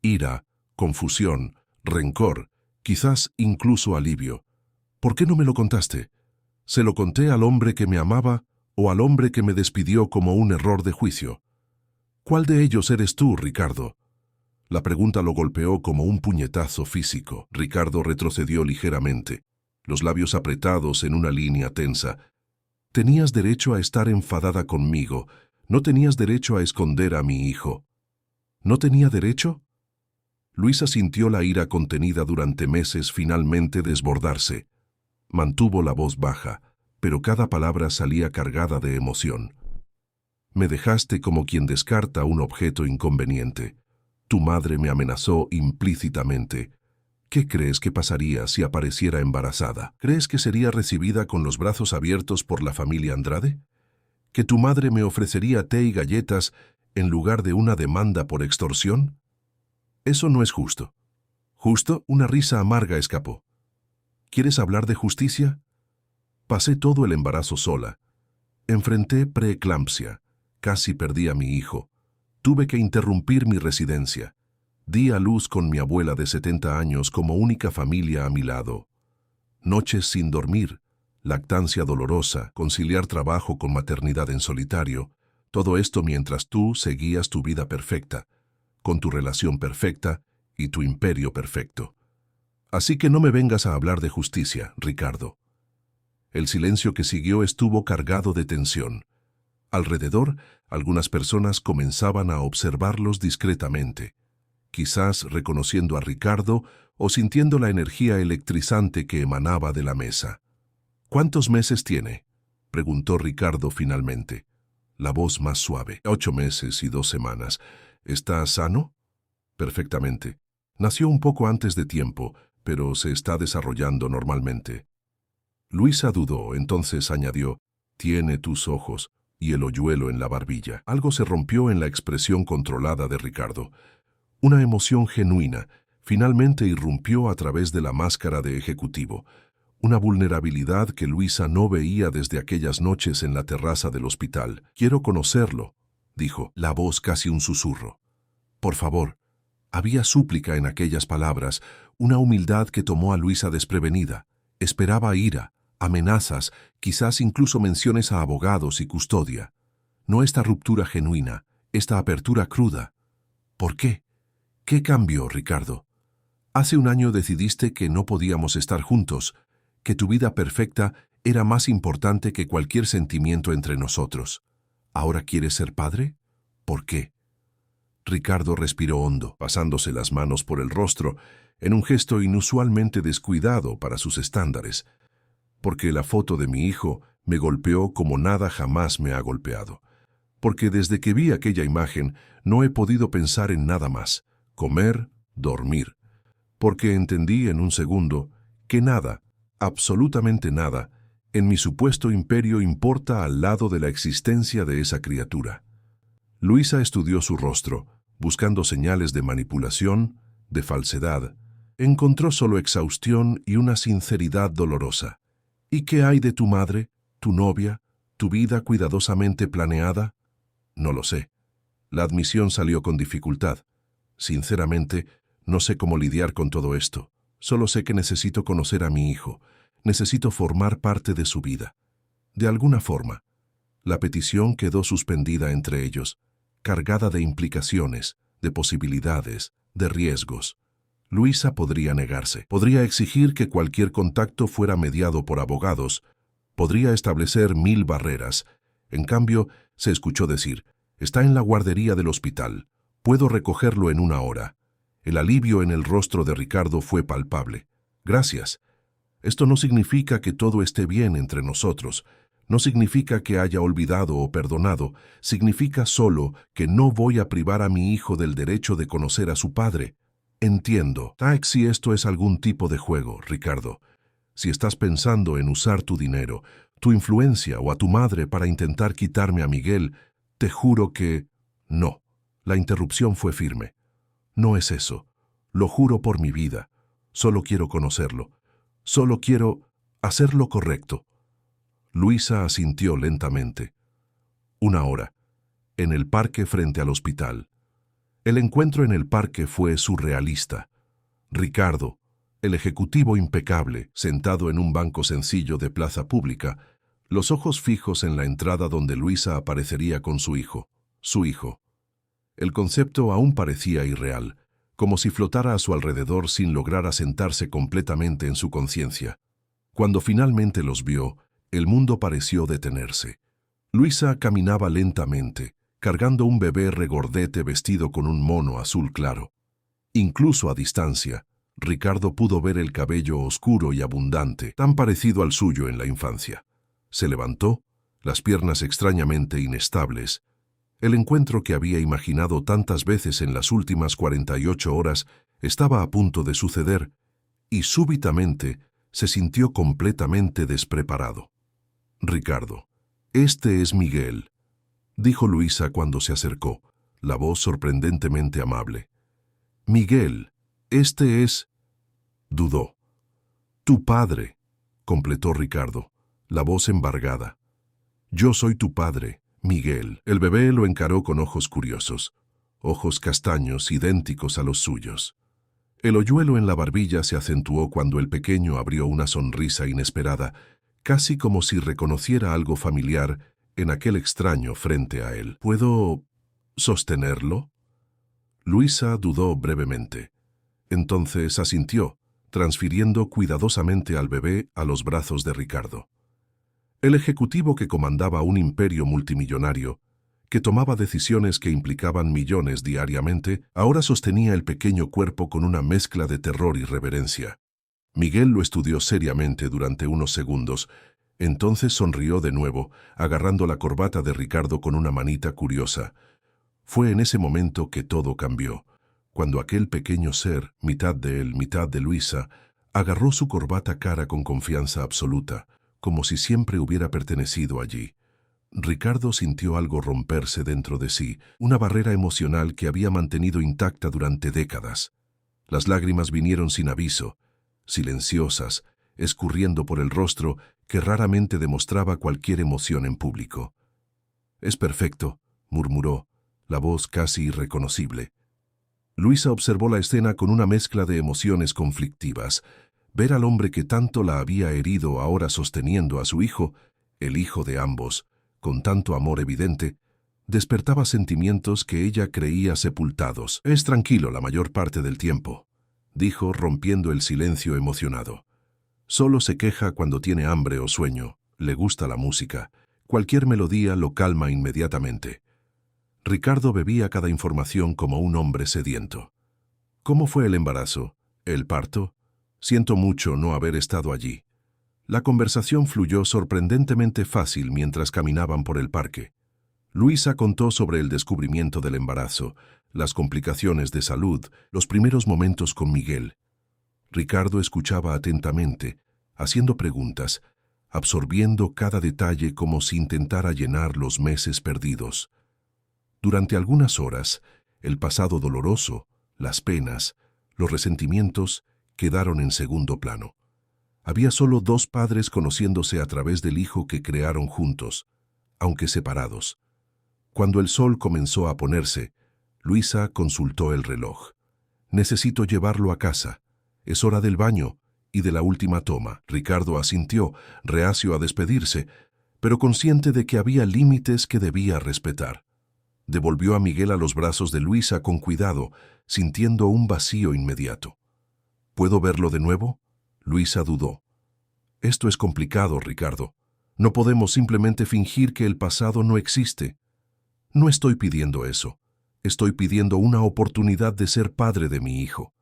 Ira, confusión, rencor, quizás incluso alivio. «¿Por qué no me lo contaste? ¿Se lo conté al hombre que me amaba o al hombre que me despidió como un error de juicio? ¿Cuál de ellos eres tú, Ricardo?» La pregunta lo golpeó como un puñetazo físico. Ricardo retrocedió ligeramente, los labios apretados en una línea tensa. «Tenías derecho a estar enfadada conmigo. No tenías derecho a esconder a mi hijo». ¿No tenía derecho? Luisa sintió la ira contenida durante meses finalmente desbordarse. Mantuvo la voz baja, pero cada palabra salía cargada de emoción. «Me dejaste como quien descarta un objeto inconveniente. Tu madre me amenazó implícitamente. ¿Qué crees que pasaría si apareciera embarazada? ¿Crees que sería recibida con los brazos abiertos por la familia Andrade? ¿Que tu madre me ofrecería té y galletas en lugar de una demanda por extorsión? Eso no es justo». «¿Justo?». Una risa amarga escapó. «¿Quieres hablar de justicia? Pasé todo el embarazo sola. Enfrenté preeclampsia. Casi perdí a mi hijo. Tuve que interrumpir mi residencia. Di a luz con mi abuela de 70 años como única familia a mi lado. Noches sin dormir, lactancia dolorosa, conciliar trabajo con maternidad en solitario, todo esto mientras tú seguías tu vida perfecta, con tu relación perfecta y tu imperio perfecto. Así que no me vengas a hablar de justicia, Ricardo». El silencio que siguió estuvo cargado de tensión. Alrededor, algunas personas comenzaban a observarlos discretamente, quizás reconociendo a Ricardo o sintiendo la energía electrizante que emanaba de la mesa. «¿Cuántos meses tiene?», preguntó Ricardo finalmente, la voz más suave. «8 meses y 2 semanas. ¿Está sano?». «Perfectamente. Nació un poco antes de tiempo, pero se está desarrollando normalmente». Luisa dudó, entonces añadió: «Tiene tus ojos, y el hoyuelo en la barbilla. Algo se rompió en la expresión controlada de Ricardo. Una emoción genuina finalmente irrumpió a través de la máscara de ejecutivo. Una vulnerabilidad que Luisa no veía desde aquellas noches en la terraza del hospital. «Quiero conocerlo», dijo, la voz casi un susurro. «Por favor». Había súplica en aquellas palabras, una humildad que tomó a Luisa desprevenida. Esperaba ira, amenazas, quizás incluso menciones a abogados y custodia. No esta ruptura genuina, esta apertura cruda. ¿Por qué? ¿Qué cambió, Ricardo? Hace un año decidiste que no podíamos estar juntos, que tu vida perfecta era más importante que cualquier sentimiento entre nosotros. ¿Ahora quieres ser padre? ¿Por qué? Ricardo respiró hondo, pasándose las manos por el rostro, en un gesto inusualmente descuidado para sus estándares, porque la foto de mi hijo me golpeó como nada jamás me ha golpeado. Porque desde que vi aquella imagen no he podido pensar en nada más, comer, dormir. Porque entendí en un segundo que nada, absolutamente nada, en mi supuesto imperio importa al lado de la existencia de esa criatura. Luisa estudió su rostro, buscando señales de manipulación, de falsedad. Encontró solo exhaustión y una sinceridad dolorosa. ¿Y qué hay de tu madre, tu novia, tu vida cuidadosamente planeada? No lo sé. La admisión salió con dificultad. Sinceramente, no sé cómo lidiar con todo esto. Solo sé que necesito conocer a mi hijo. Necesito formar parte de su vida. De alguna forma. La petición quedó suspendida entre ellos, cargada de implicaciones, de posibilidades, de riesgos. Luisa podría negarse, podría exigir que cualquier contacto fuera mediado por abogados, podría establecer 1000 barreras. En cambio, se escuchó decir, «Está en la guardería del hospital. Puedo recogerlo en 1 hora». El alivio en el rostro de Ricardo fue palpable. «Gracias. Esto no significa que todo esté bien entre nosotros. No significa que haya olvidado o perdonado. Significa solo que no voy a privar a mi hijo del derecho de conocer a su padre. Entiendo. Si esto es algún tipo de juego, Ricardo. Si estás pensando en usar tu dinero, tu influencia o a tu madre para intentar quitarme a Miguel, te juro que... No». La interrupción fue firme. «No es eso. Lo juro por mi vida. Solo quiero conocerlo. Solo quiero hacer lo correcto». Luisa asintió lentamente. 1 hora. En el parque frente al hospital. El encuentro en el parque fue surrealista. Ricardo, el ejecutivo impecable, sentado en un banco sencillo de plaza pública, los ojos fijos en la entrada donde Luisa aparecería con su hijo. Su hijo. El concepto aún parecía irreal, como si flotara a su alrededor sin lograr asentarse completamente en su conciencia. Cuando finalmente los vio, el mundo pareció detenerse. Luisa caminaba lentamente, cargando un bebé regordete vestido con un mono azul claro. Incluso a distancia, Ricardo pudo ver el cabello oscuro y abundante, tan parecido al suyo en la infancia. Se levantó, las piernas extrañamente inestables. El encuentro que había imaginado tantas veces en las últimas 48 horas estaba a punto de suceder, y súbitamente se sintió completamente despreparado. «Ricardo, este es Miguel», dijo Luisa cuando se acercó, la voz sorprendentemente amable. «Miguel, este es...» Dudó. «Tu padre», completó Ricardo, la voz embargada. «Yo soy tu padre, Miguel». El bebé lo encaró con ojos curiosos, ojos castaños idénticos a los suyos. El hoyuelo en la barbilla se acentuó cuando el pequeño abrió una sonrisa inesperada, casi como si reconociera algo familiar en aquel extraño frente a él. «¿Puedo sostenerlo?» Luisa dudó brevemente. Entonces asintió, transfiriendo cuidadosamente al bebé a los brazos de Ricardo. El ejecutivo que comandaba un imperio multimillonario, que tomaba decisiones que implicaban millones diariamente, ahora sostenía el pequeño cuerpo con una mezcla de terror y reverencia. Miguel lo estudió seriamente durante unos segundos. Entonces sonrió de nuevo, agarrando la corbata de Ricardo con una manita curiosa. Fue en ese momento que todo cambió, cuando aquel pequeño ser, mitad de él, mitad de Luisa, agarró su corbata cara con confianza absoluta, como si siempre hubiera pertenecido allí. Ricardo sintió algo romperse dentro de sí, una barrera emocional que había mantenido intacta durante décadas. Las lágrimas vinieron sin aviso, silenciosas, escurriendo por el rostro que raramente demostraba cualquier emoción en público. «Es perfecto», murmuró, la voz casi irreconocible. Luisa observó la escena con una mezcla de emociones conflictivas. Ver al hombre que tanto la había herido ahora sosteniendo a su hijo, el hijo de ambos, con tanto amor evidente, despertaba sentimientos que ella creía sepultados. «Es tranquilo la mayor parte del tiempo», dijo, rompiendo el silencio emocionado. «Solo se queja cuando tiene hambre o sueño. Le gusta la música. Cualquier melodía lo calma inmediatamente». Ricardo bebía cada información como un hombre sediento. «¿Cómo fue el embarazo? ¿El parto? Siento mucho no haber estado allí». La conversación fluyó sorprendentemente fácil mientras caminaban por el parque. Luisa contó sobre el descubrimiento del embarazo, las complicaciones de salud, los primeros momentos con Miguel. Ricardo escuchaba atentamente, haciendo preguntas, absorbiendo cada detalle como si intentara llenar los meses perdidos. Durante algunas horas, el pasado doloroso, las penas, los resentimientos quedaron en segundo plano. Había solo dos padres conociéndose a través del hijo que crearon juntos, aunque separados. Cuando el sol comenzó a ponerse, Luisa consultó el reloj. «Necesito llevarlo a casa. Es hora del baño y de la última toma». Ricardo asintió, reacio a despedirse, pero consciente de que había límites que debía respetar. Devolvió a Miguel a los brazos de Luisa con cuidado, sintiendo un vacío inmediato. «¿Puedo verlo de nuevo?». Luisa dudó. «Esto es complicado, Ricardo. No podemos simplemente fingir que el pasado no existe». «No estoy pidiendo eso. Estoy pidiendo una oportunidad de ser padre de mi hijo.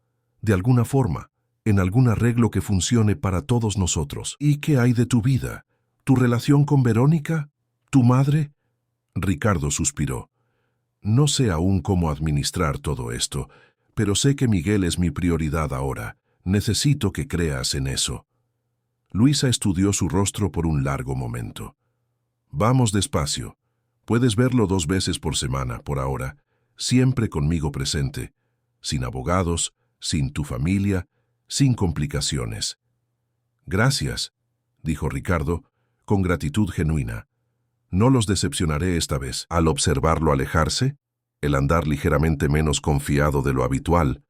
De alguna forma, en algún arreglo que funcione para todos nosotros». «¿Y qué hay de tu vida? ¿Tu relación con Verónica? ¿Tu madre?». Ricardo suspiró. «No sé aún cómo administrar todo esto, pero sé que Miguel es mi prioridad ahora. Necesito que creas en eso». Luisa estudió su rostro por un largo momento. «Vamos despacio. Puedes verlo 2 veces por semana, por ahora, siempre conmigo presente, sin abogados, sin tu familia, sin complicaciones». «Gracias», dijo Ricardo, con gratitud genuina. «No los decepcionaré esta vez». Al observarlo alejarse, el andar ligeramente menos confiado de lo habitual,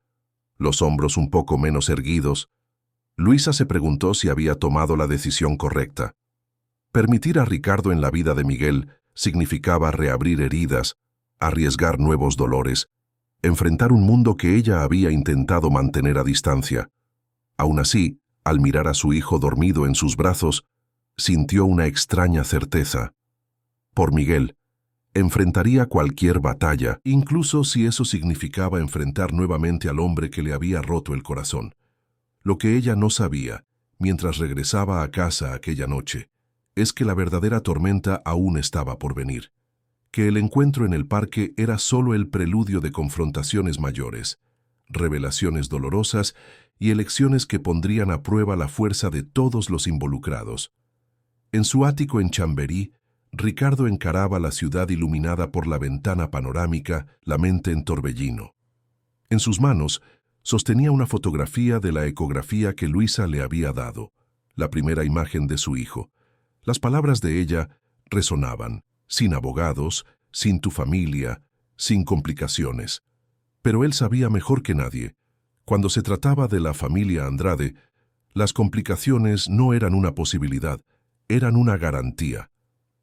los hombros un poco menos erguidos, Luisa se preguntó si había tomado la decisión correcta. Permitir a Ricardo en la vida de Miguel significaba reabrir heridas, arriesgar nuevos dolores, enfrentar un mundo que ella había intentado mantener a distancia. Aún así, al mirar a su hijo dormido en sus brazos, sintió una extraña certeza. Por Miguel, enfrentaría cualquier batalla, incluso si eso significaba enfrentar nuevamente al hombre que le había roto el corazón. Lo que ella no sabía, mientras regresaba a casa aquella noche, es que la verdadera tormenta aún estaba por venir, que el encuentro en el parque era solo el preludio de confrontaciones mayores, revelaciones dolorosas y elecciones que pondrían a prueba la fuerza de todos los involucrados. En su ático en Chamberí, Ricardo encaraba la ciudad iluminada por la ventana panorámica, la mente en torbellino. En sus manos, sostenía una fotografía de la ecografía que Luisa le había dado, la primera imagen de su hijo. Las palabras de ella resonaban, sin abogados, sin tu familia, sin complicaciones. Pero él sabía mejor que nadie. Cuando se trataba de la familia Andrade, las complicaciones no eran una posibilidad, eran una garantía.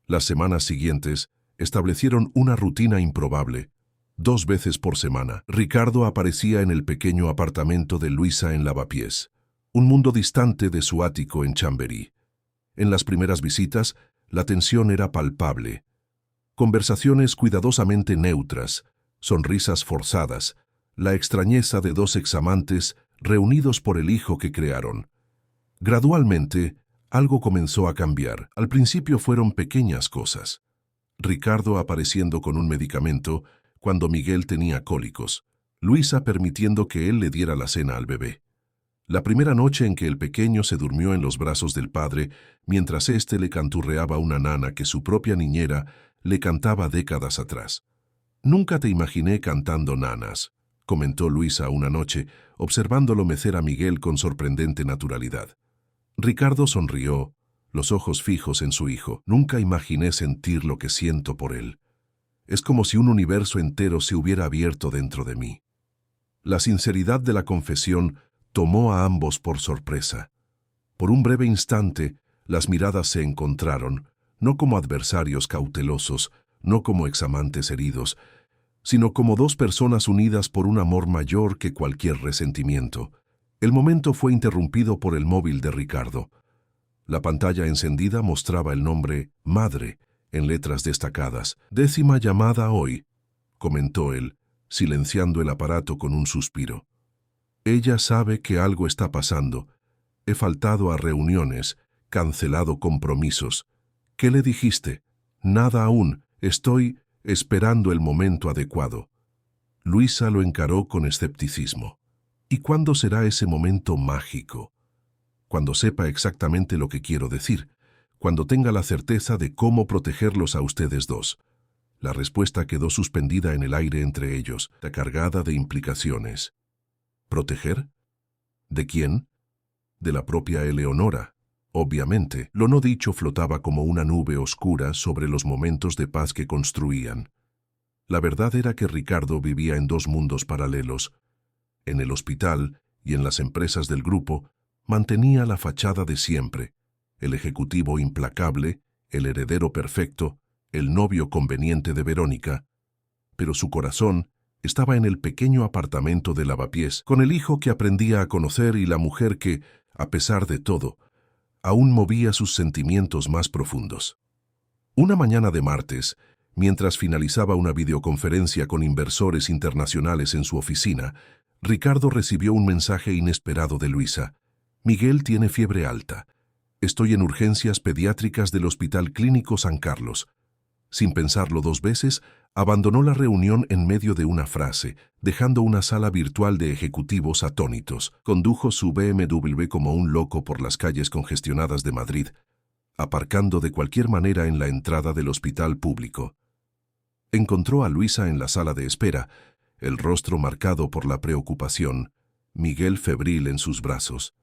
Las semanas siguientes establecieron una rutina improbable. 2 veces por semana, Ricardo aparecía en el pequeño apartamento de Luisa en Lavapiés, un mundo distante de su ático en Chamberí. En las primeras visitas, la tensión era palpable. Conversaciones cuidadosamente neutras, sonrisas forzadas, la extrañeza de 2 examantes reunidos por el hijo que crearon. Gradualmente, algo comenzó a cambiar. Al principio fueron pequeñas cosas. Ricardo apareciendo con un medicamento cuando Miguel tenía cólicos, Luisa permitiendo que él le diera la cena al bebé. La primera noche en que el pequeño se durmió en los brazos del padre, mientras éste le canturreaba una nana que su propia niñera le cantaba décadas atrás. «Nunca te imaginé cantando nanas», comentó Luisa una noche, observándolo mecer a Miguel con sorprendente naturalidad. Ricardo sonrió, los ojos fijos en su hijo. «Nunca imaginé sentir lo que siento por él. Es como si un universo entero se hubiera abierto dentro de mí». La sinceridad de la confesión tomó a ambos por sorpresa. Por un breve instante, las miradas se encontraron, no como adversarios cautelosos, no como examantes heridos, sino como dos personas unidas por un amor mayor que cualquier resentimiento. El momento fue interrumpido por el móvil de Ricardo. La pantalla encendida mostraba el nombre «Madre» en letras destacadas. «10ª llamada hoy», comentó él, silenciando el aparato con un suspiro. «Ella sabe que algo está pasando. He faltado a reuniones, cancelado compromisos. ¿Qué le dijiste?» «Nada aún. Estoy esperando el momento adecuado». Luisa lo encaró con escepticismo. «¿Y cuándo será ese momento mágico?» «Cuando sepa exactamente lo que quiero decir, cuando tenga la certeza de cómo protegerlos a ustedes dos». La respuesta quedó suspendida en el aire entre ellos, cargada de implicaciones. ¿Proteger? ¿De quién? De la propia Eleonora. Obviamente, lo no dicho flotaba como una nube oscura sobre los momentos de paz que construían. La verdad era que Ricardo vivía en dos mundos paralelos. En el hospital y en las empresas del grupo mantenía la fachada de siempre, el ejecutivo implacable, el heredero perfecto, el novio conveniente de Verónica, pero su corazón estaba en el pequeño apartamento de Lavapiés, con el hijo que aprendía a conocer y la mujer que, a pesar de todo, aún movía sus sentimientos más profundos. Una mañana de martes, mientras finalizaba una videoconferencia con inversores internacionales en su oficina, Ricardo recibió un mensaje inesperado de Luisa. «Miguel tiene fiebre alta. Estoy en urgencias pediátricas del Hospital Clínico San Carlos». Sin pensarlo dos veces, abandonó la reunión en medio de una frase, dejando una sala virtual de ejecutivos atónitos. Condujo su BMW como un loco por las calles congestionadas de Madrid, aparcando de cualquier manera en la entrada del hospital público. Encontró a Luisa en la sala de espera, el rostro marcado por la preocupación, Miguel febril en sus brazos.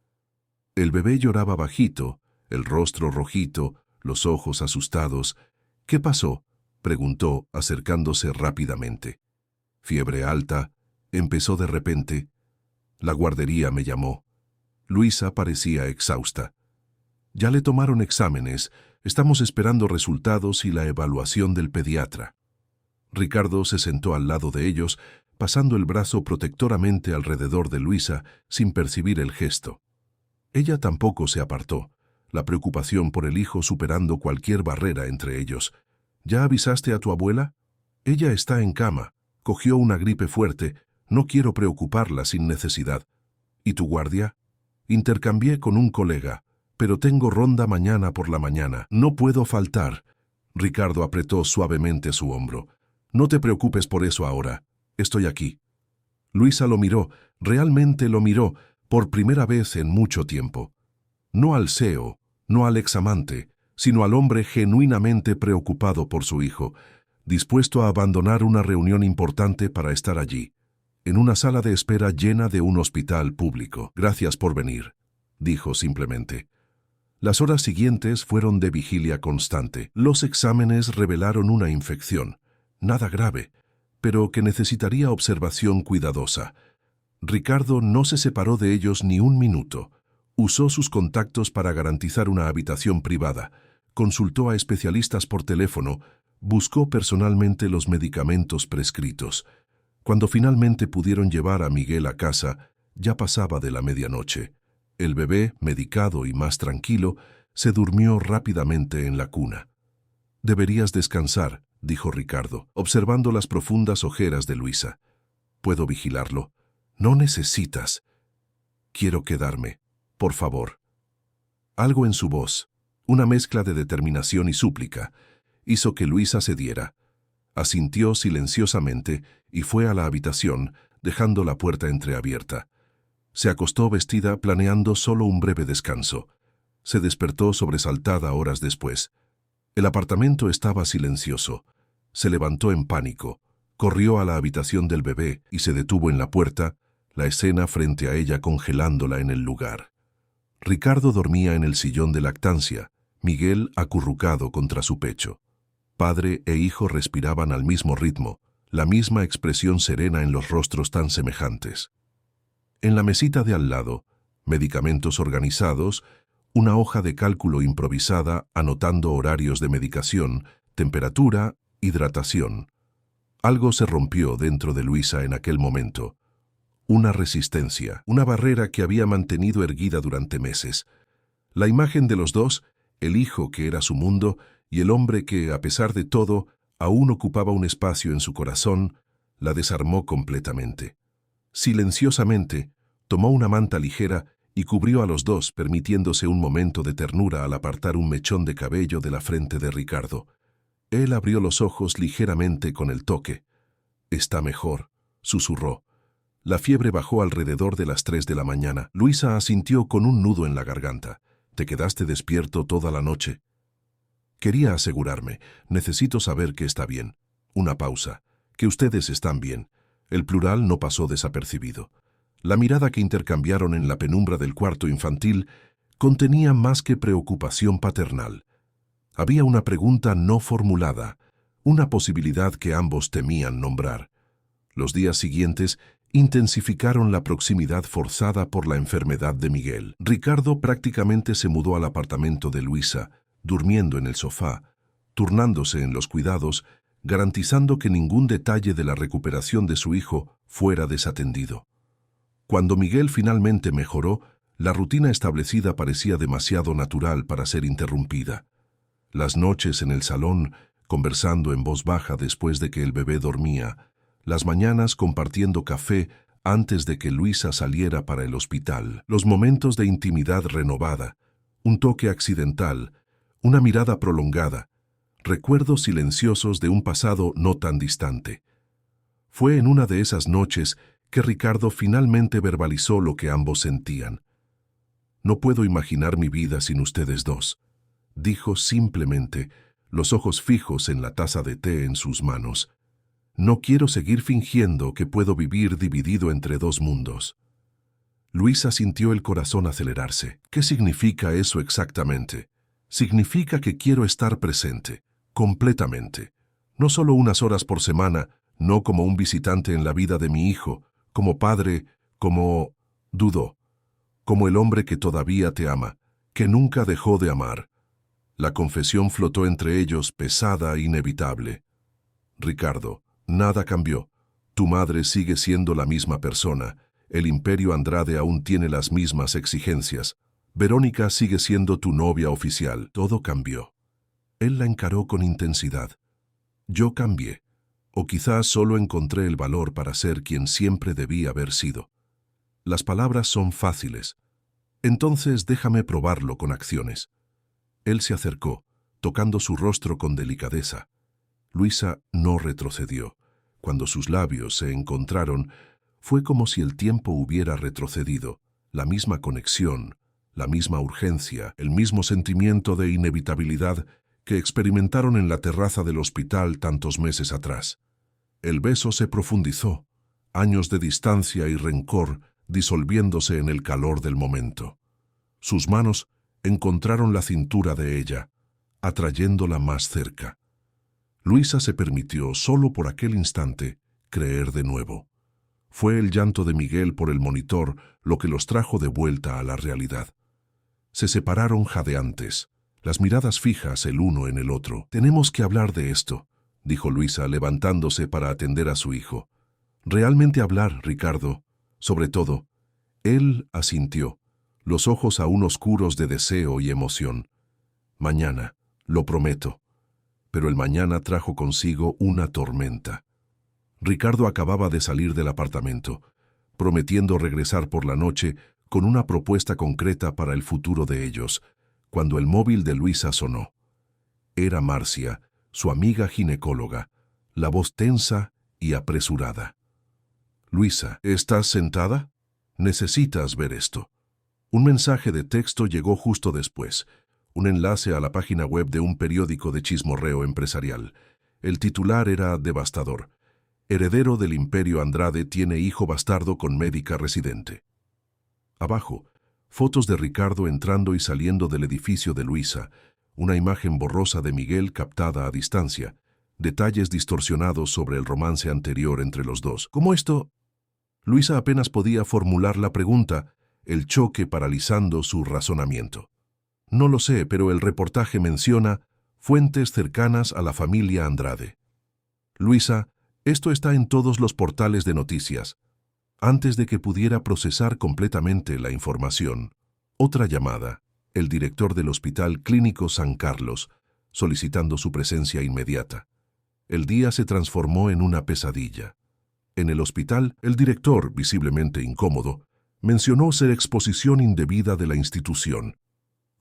El bebé lloraba bajito, el rostro rojito, los ojos asustados. «¿Qué pasó?», preguntó, acercándose rápidamente. «Fiebre alta», empezó de repente. «La guardería me llamó». Luisa parecía exhausta. «Ya le tomaron exámenes, estamos esperando resultados y la evaluación del pediatra». Ricardo se sentó al lado de ellos, pasando el brazo protectoramente alrededor de Luisa, sin percibir el gesto. Ella tampoco se apartó, la preocupación por el hijo superando cualquier barrera entre ellos. «¿Ya avisaste a tu abuela?» «Ella está en cama, cogió una gripe fuerte, no quiero preocuparla sin necesidad». «¿Y tu guardia?» «Intercambié con un colega, pero tengo ronda mañana por la mañana. No puedo faltar». Ricardo apretó suavemente su hombro. «No te preocupes por eso ahora, estoy aquí». Luisa lo miró, realmente lo miró, por primera vez en mucho tiempo. No al CEO, no al examante, sino al hombre genuinamente preocupado por su hijo, dispuesto a abandonar una reunión importante para estar allí, en una sala de espera llena de un hospital público. «Gracias por venir», dijo simplemente. Las horas siguientes fueron de vigilia constante. Los exámenes revelaron una infección, nada grave, pero que necesitaría observación cuidadosa. Ricardo no se separó de ellos ni un minuto. Usó sus contactos para garantizar una habitación privada, consultó a especialistas por teléfono, buscó personalmente los medicamentos prescritos. Cuando finalmente pudieron llevar a Miguel a casa, ya pasaba de la medianoche. El bebé, medicado y más tranquilo, se durmió rápidamente en la cuna. «Deberías descansar», dijo Ricardo, observando las profundas ojeras de Luisa. «Puedo vigilarlo». «No necesitas». «Quiero quedarme, por favor». Algo en su voz, una mezcla de determinación y súplica, hizo que Luisa cediera. Asintió silenciosamente y fue a la habitación, dejando la puerta entreabierta. Se acostó vestida planeando solo un breve descanso. Se despertó sobresaltada horas después. El apartamento estaba silencioso. Se levantó en pánico, corrió a la habitación del bebé y se detuvo en la puerta, la escena frente a ella congelándola en el lugar. Ricardo dormía en el sillón de lactancia, Miguel acurrucado contra su pecho. Padre e hijo respiraban al mismo ritmo, la misma expresión serena en los rostros tan semejantes. En la mesita de al lado, medicamentos organizados, una hoja de cálculo improvisada anotando horarios de medicación, temperatura, hidratación. Algo se rompió dentro de Luisa en aquel momento. Una resistencia, una barrera que había mantenido erguida durante meses. La imagen de los dos, el hijo que era su mundo y el hombre que, a pesar de todo, aún ocupaba un espacio en su corazón, la desarmó completamente. Silenciosamente, tomó una manta ligera y cubrió a los dos, permitiéndose un momento de ternura al apartar un mechón de cabello de la frente de Ricardo. Él abrió los ojos ligeramente con el toque. «Está mejor», susurró. La fiebre bajó alrededor de las 3 de la mañana. Luisa asintió con un nudo en la garganta. «¿Te quedaste despierto toda la noche?» «Quería asegurarme. Necesito saber que está bien». Una pausa. «Que ustedes están bien». El plural no pasó desapercibido. La mirada que intercambiaron en la penumbra del cuarto infantil contenía más que preocupación paternal. Había una pregunta no formulada, una posibilidad que ambos temían nombrar. Los días siguientes intensificaron la proximidad forzada por la enfermedad de Miguel. Ricardo prácticamente se mudó al apartamento de Luisa, durmiendo en el sofá, turnándose en los cuidados, garantizando que ningún detalle de la recuperación de su hijo fuera desatendido. Cuando Miguel finalmente mejoró, la rutina establecida parecía demasiado natural para ser interrumpida. Las noches en el salón, conversando en voz baja después de que el bebé dormía, las mañanas compartiendo café antes de que Luisa saliera para el hospital, los momentos de intimidad renovada, un toque accidental, una mirada prolongada, recuerdos silenciosos de un pasado no tan distante. Fue en una de esas noches que Ricardo finalmente verbalizó lo que ambos sentían. «No puedo imaginar mi vida sin ustedes dos», dijo simplemente, los ojos fijos en la taza de té en sus manos. «No quiero seguir fingiendo que puedo vivir dividido entre dos mundos». Luisa sintió el corazón acelerarse. «¿Qué significa eso exactamente?» «Significa que quiero estar presente, completamente. No solo unas horas por semana, no como un visitante en la vida de mi hijo, como padre, como...» dudó. «Como el hombre que todavía te ama, que nunca dejó de amar». La confesión flotó entre ellos, pesada e inevitable. «Ricardo, nada cambió. Tu madre sigue siendo la misma persona. El Imperio Andrade aún tiene las mismas exigencias. Verónica sigue siendo tu novia oficial. Todo cambió». Él la encaró con intensidad. «Yo cambié. O quizás solo encontré el valor para ser quien siempre debí haber sido. Las palabras son fáciles. Entonces déjame probarlo con acciones». Él se acercó, tocando su rostro con delicadeza. Luisa no retrocedió. Cuando sus labios se encontraron, fue como si el tiempo hubiera retrocedido. La misma conexión, la misma urgencia, el mismo sentimiento de inevitabilidad que experimentaron en la terraza del hospital tantos meses atrás. El beso se profundizó, años de distancia y rencor disolviéndose en el calor del momento. Sus manos encontraron la cintura de ella, atrayéndola más cerca. Luisa se permitió, solo por aquel instante, creer de nuevo. Fue el llanto de Miguel por el monitor lo que los trajo de vuelta a la realidad. Se separaron jadeantes, las miradas fijas el uno en el otro. «Tenemos que hablar de esto», dijo Luisa, levantándose para atender a su hijo. «Realmente hablar, Ricardo. Sobre todo». Él asintió, los ojos aún oscuros de deseo y emoción. «Mañana, lo prometo». Pero el mañana trajo consigo una tormenta. Ricardo acababa de salir del apartamento, prometiendo regresar por la noche con una propuesta concreta para el futuro de ellos, cuando el móvil de Luisa sonó. Era Marcia, su amiga ginecóloga, la voz tensa y apresurada. «Luisa, ¿estás sentada?». Necesitas ver esto. Un mensaje de texto llegó justo después, un enlace a la página web de un periódico de chismorreo empresarial. El titular era devastador. Heredero del Imperio Andrade tiene hijo bastardo con médica residente. Abajo, fotos de Ricardo entrando y saliendo del edificio de Luisa, una imagen borrosa de Miguel captada a distancia, detalles distorsionados sobre el romance anterior entre los dos. ¿Cómo esto? Luisa apenas podía formular la pregunta, el choque paralizando su razonamiento. No lo sé, pero el reportaje menciona fuentes cercanas a la familia Andrade. Luisa, esto está en todos los portales de noticias. Antes de que pudiera procesar completamente la información, otra llamada, el director del Hospital Clínico San Carlos, solicitando su presencia inmediata. El día se transformó en una pesadilla. En el hospital, el director, visiblemente incómodo, mencionó ser exposición indebida de la institución,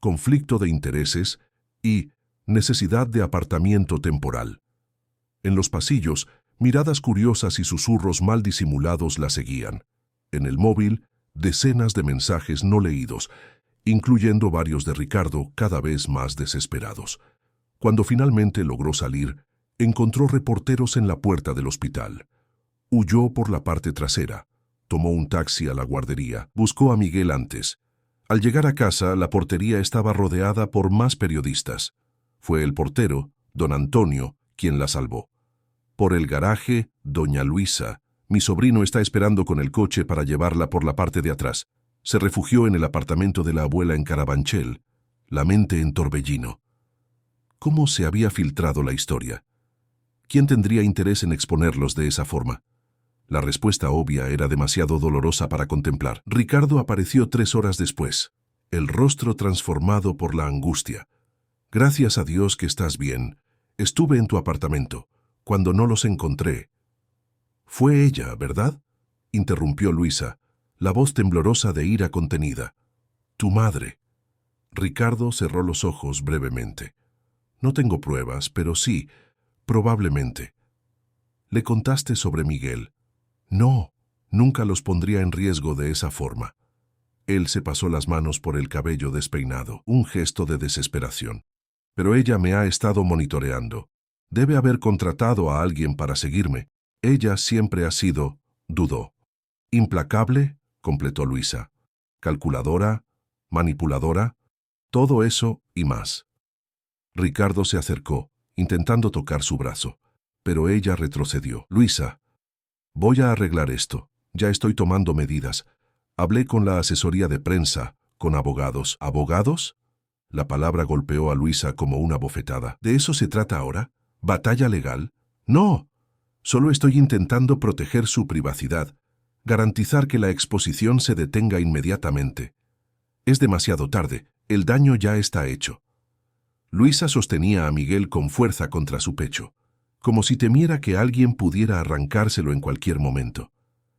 conflicto de intereses y necesidad de apartamiento temporal. En los pasillos, miradas curiosas y susurros mal disimulados la seguían. En el móvil, decenas de mensajes no leídos, incluyendo varios de Ricardo cada vez más desesperados. Cuando finalmente logró salir, encontró reporteros en la puerta del hospital. Huyó por la parte trasera, tomó un taxi a la guardería, buscó a Miguel antes. Al llegar a casa, la portería estaba rodeada por más periodistas. Fue el portero, don Antonio, quien la salvó. Por el garaje, doña Luisa. Mi sobrino está esperando con el coche para llevarla por la parte de atrás. Se refugió en el apartamento de la abuela en Carabanchel, la mente en torbellino. ¿Cómo se había filtrado la historia? ¿Quién tendría interés en exponerlos de esa forma? La respuesta obvia era demasiado dolorosa para contemplar. Ricardo apareció 3 horas después, el rostro transformado por la angustia. Gracias a Dios que estás bien. Estuve en tu apartamento. Cuando no los encontré. Fue ella, ¿verdad? Interrumpió Luisa, la voz temblorosa de ira contenida. Tu madre. Ricardo cerró los ojos brevemente. No tengo pruebas, pero sí, probablemente. ¿Le contaste sobre Miguel? No, nunca los pondría en riesgo de esa forma. Él se pasó las manos por el cabello despeinado, un gesto de desesperación. Pero ella me ha estado monitoreando. Debe haber contratado a alguien para seguirme. Ella siempre ha sido, dudó. Implacable, completó Luisa. Calculadora, manipuladora, todo eso y más. Ricardo se acercó, intentando tocar su brazo, pero ella retrocedió. Luisa, voy a arreglar esto. Ya estoy tomando medidas. Hablé con la asesoría de prensa, con abogados. ¿Abogados? La palabra golpeó a Luisa como una bofetada. ¿De eso se trata ahora? ¿Batalla legal? No. Solo estoy intentando proteger su privacidad, garantizar que la exposición se detenga inmediatamente. Es demasiado tarde. El daño ya está hecho. Luisa sostenía a Miguel con fuerza contra su pecho, como si temiera que alguien pudiera arrancárselo en cualquier momento.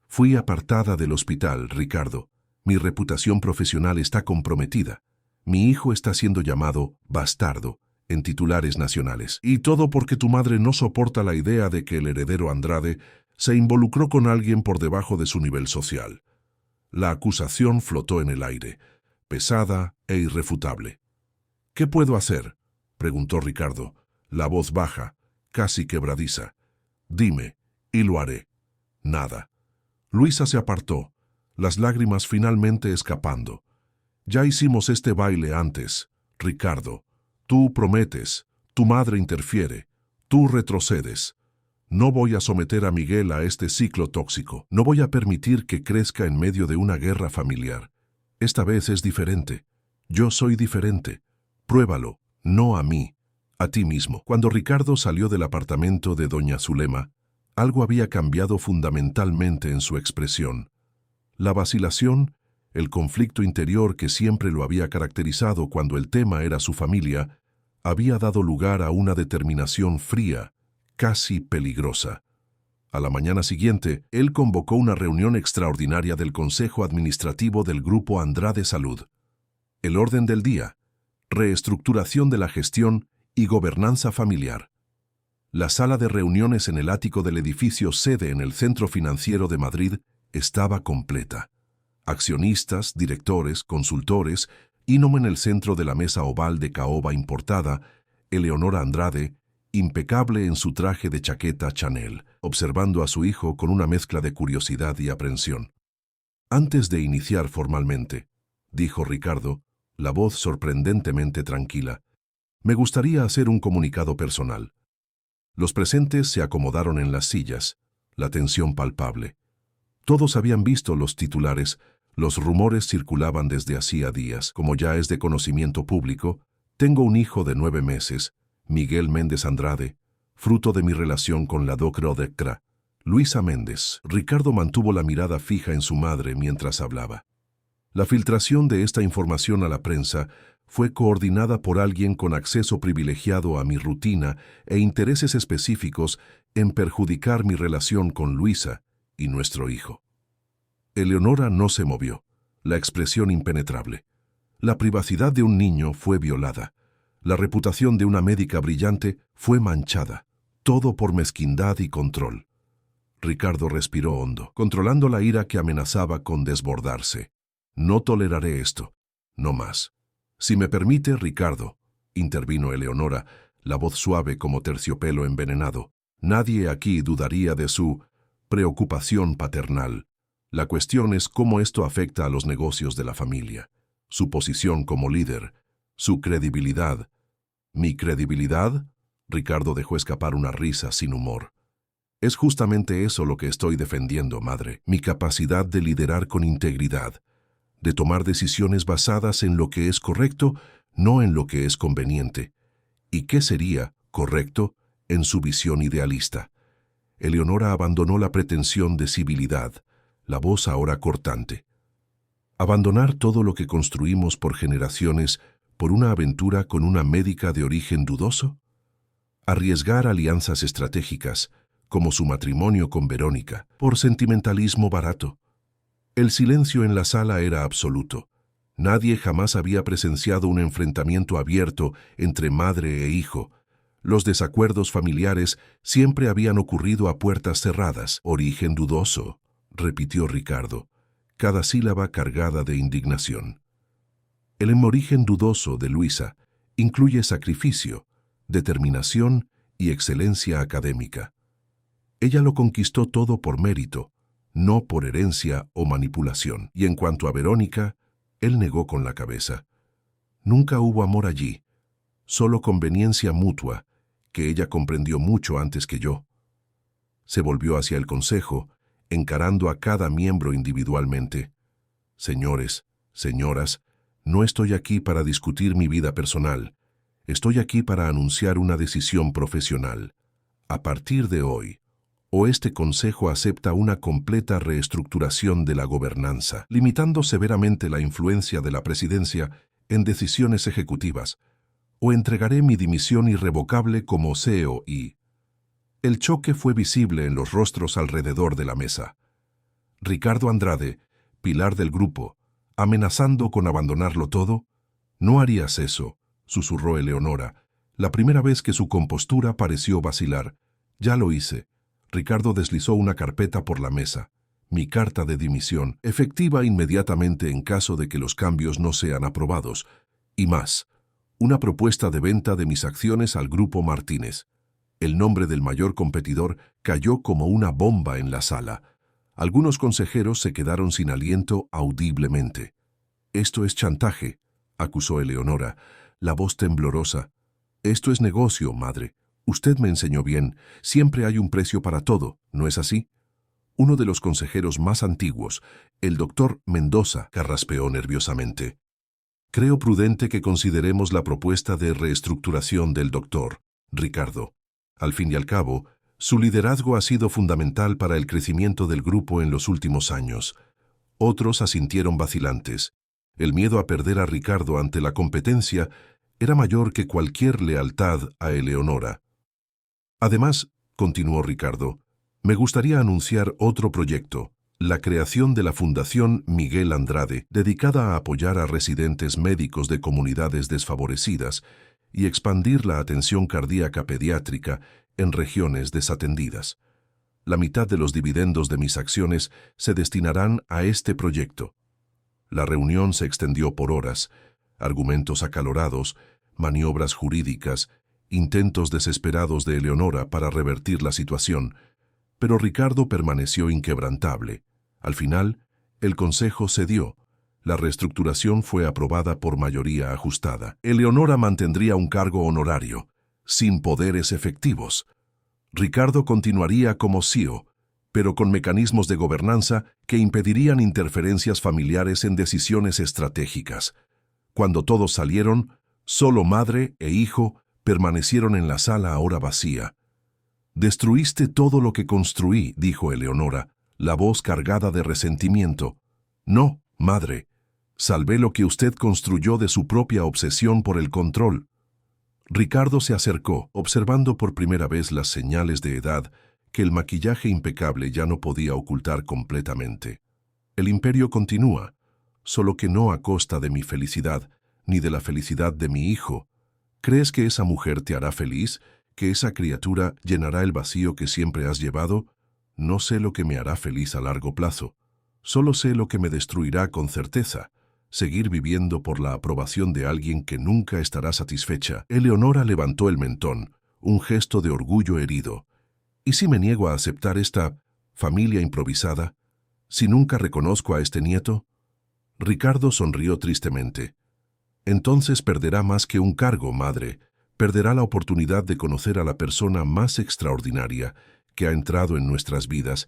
Fui apartada del hospital, Ricardo. Mi reputación profesional está comprometida. Mi hijo está siendo llamado bastardo en titulares nacionales. Y todo porque tu madre no soporta la idea de que el heredero Andrade se involucró con alguien por debajo de su nivel social. La acusación flotó en el aire, pesada e irrefutable. ¿Qué puedo hacer?, preguntó Ricardo, la voz baja, casi quebradiza. Dime, y lo haré. Nada. Luisa se apartó, las lágrimas finalmente escapando. Ya hicimos este baile antes, Ricardo. Tú prometes, tu madre interfiere, tú retrocedes. No voy a someter a Miguel a este ciclo tóxico. No voy a permitir que crezca en medio de una guerra familiar. Esta vez es diferente. Yo soy diferente. Pruébalo, no a mí, a ti mismo. Cuando Ricardo salió del apartamento de doña Zulema, algo había cambiado fundamentalmente en su expresión. La vacilación, el conflicto interior que siempre lo había caracterizado cuando el tema era su familia, había dado lugar a una determinación fría, casi peligrosa. A la mañana siguiente, él convocó una reunión extraordinaria del Consejo Administrativo del Grupo Andrade Salud. El orden del día: reestructuración de la gestión y gobernanza familiar. La sala de reuniones en el ático del edificio sede en el Centro Financiero de Madrid estaba completa. Accionistas, directores, consultores, Inom en el centro de la mesa oval de caoba importada, Eleonora Andrade, impecable en su traje de chaqueta Chanel, observando a su hijo con una mezcla de curiosidad y aprensión. Antes de iniciar formalmente, dijo Ricardo, la voz sorprendentemente tranquila, me gustaría hacer un comunicado personal. Los presentes se acomodaron en las sillas, la tensión palpable. Todos habían visto los titulares, los rumores circulaban desde hacía días. Como ya es de conocimiento público, tengo un hijo de 9 meses, Miguel Méndez Andrade, fruto de mi relación con la doctora Luisa Méndez. Ricardo mantuvo la mirada fija en su madre mientras hablaba. La filtración de esta información a la prensa fue coordinada por alguien con acceso privilegiado a mi rutina e intereses específicos en perjudicar mi relación con Luisa y nuestro hijo. Eleonora no se movió, la expresión impenetrable. La privacidad de un niño fue violada. La reputación de una médica brillante fue manchada, todo por mezquindad y control. Ricardo respiró hondo, controlando la ira que amenazaba con desbordarse. No toleraré esto, no más. Si me permite, Ricardo, intervino Eleonora, la voz suave como terciopelo envenenado. Nadie aquí dudaría de su preocupación paternal. La cuestión es cómo esto afecta a los negocios de la familia, su posición como líder, su credibilidad. ¿Mi credibilidad? Ricardo dejó escapar una risa sin humor. Es justamente eso lo que estoy defendiendo, madre, mi capacidad de liderar con integridad, de tomar decisiones basadas en lo que es correcto, no en lo que es conveniente. ¿Y qué sería correcto en su visión idealista? Eleonora abandonó la pretensión de civilidad, la voz ahora cortante. Abandonar todo lo que construimos por generaciones por una aventura con una médica de origen dudoso? Arriesgar alianzas estratégicas, como su matrimonio con Verónica, por sentimentalismo barato. El silencio en la sala era absoluto. Nadie jamás había presenciado un enfrentamiento abierto entre madre e hijo. Los desacuerdos familiares siempre habían ocurrido a puertas cerradas. Origen dudoso, repitió Ricardo, cada sílaba cargada de indignación. El origen dudoso de Luisa incluye sacrificio, determinación y excelencia académica. Ella lo conquistó todo por mérito, no por herencia o manipulación. Y en cuanto a Verónica, él negó con la cabeza. Nunca hubo amor allí, solo conveniencia mutua, que ella comprendió mucho antes que yo. Se volvió hacia el consejo, encarando a cada miembro individualmente. Señores, señoras, no estoy aquí para discutir mi vida personal. Estoy aquí para anunciar una decisión profesional. A partir de hoy, este consejo acepta una completa reestructuración de la gobernanza, limitando severamente la influencia de la presidencia en decisiones ejecutivas, o entregaré mi dimisión irrevocable como CEO y... El choque fue visible en los rostros alrededor de la mesa. Ricardo Andrade, pilar del grupo, amenazando con abandonarlo todo. No harías eso, susurró Eleonora, la primera vez que su compostura pareció vacilar. Ya lo hice. Ricardo deslizó una carpeta por la mesa. Mi carta de dimisión, efectiva inmediatamente en caso de que los cambios no sean aprobados. Y más, una propuesta de venta de mis acciones al Grupo Martínez. El nombre del mayor competidor cayó como una bomba en la sala. Algunos consejeros se quedaron sin aliento audiblemente. «Esto es chantaje», acusó Eleonora, la voz temblorosa. «Esto es negocio, madre. Usted me enseñó bien. Siempre hay un precio para todo, ¿no es así?» Uno de los consejeros más antiguos, el doctor Mendoza, carraspeó nerviosamente. «Creo prudente que consideremos la propuesta de reestructuración del doctor Ricardo. Al fin y al cabo, su liderazgo ha sido fundamental para el crecimiento del grupo en los últimos años». Otros asintieron vacilantes. El miedo a perder a Ricardo ante la competencia era mayor que cualquier lealtad a Eleonora. «Además», continuó Ricardo, «me gustaría anunciar otro proyecto, la creación de la Fundación Miguel Andrade, dedicada a apoyar a residentes médicos de comunidades desfavorecidas y expandir la atención cardíaca pediátrica en regiones desatendidas. La mitad de los dividendos de mis acciones se destinarán a este proyecto». La reunión se extendió por horas, argumentos acalorados, maniobras jurídicas, intentos desesperados de Eleonora para revertir la situación, pero Ricardo permaneció inquebrantable. Al final, el consejo cedió. La reestructuración fue aprobada por mayoría ajustada. Eleonora mantendría un cargo honorario, sin poderes efectivos. Ricardo continuaría como CEO, pero con mecanismos de gobernanza que impedirían interferencias familiares en decisiones estratégicas. Cuando todos salieron, solo madre e hijo permanecieron en la sala ahora vacía. «Destruiste todo lo que construí», dijo Eleonora, la voz cargada de resentimiento. «No, madre. Salvé lo que usted construyó de su propia obsesión por el control». Ricardo se acercó, observando por primera vez las señales de edad que el maquillaje impecable ya no podía ocultar completamente. «El imperio continúa, solo que no a costa de mi felicidad, ni de la felicidad de mi hijo. ¿Crees que esa mujer te hará feliz? ¿Que esa criatura llenará el vacío que siempre has llevado? No sé lo que me hará feliz a largo plazo. Solo sé lo que me destruirá con certeza. Seguir viviendo por la aprobación de alguien que nunca estará satisfecha». Eleonora levantó el mentón, un gesto de orgullo herido. «¿Y si me niego a aceptar esta familia improvisada? ¿Si nunca reconozco a este nieto?» Ricardo sonrió tristemente. «Entonces perderá más que un cargo, madre. Perderá la oportunidad de conocer a la persona más extraordinaria que ha entrado en nuestras vidas».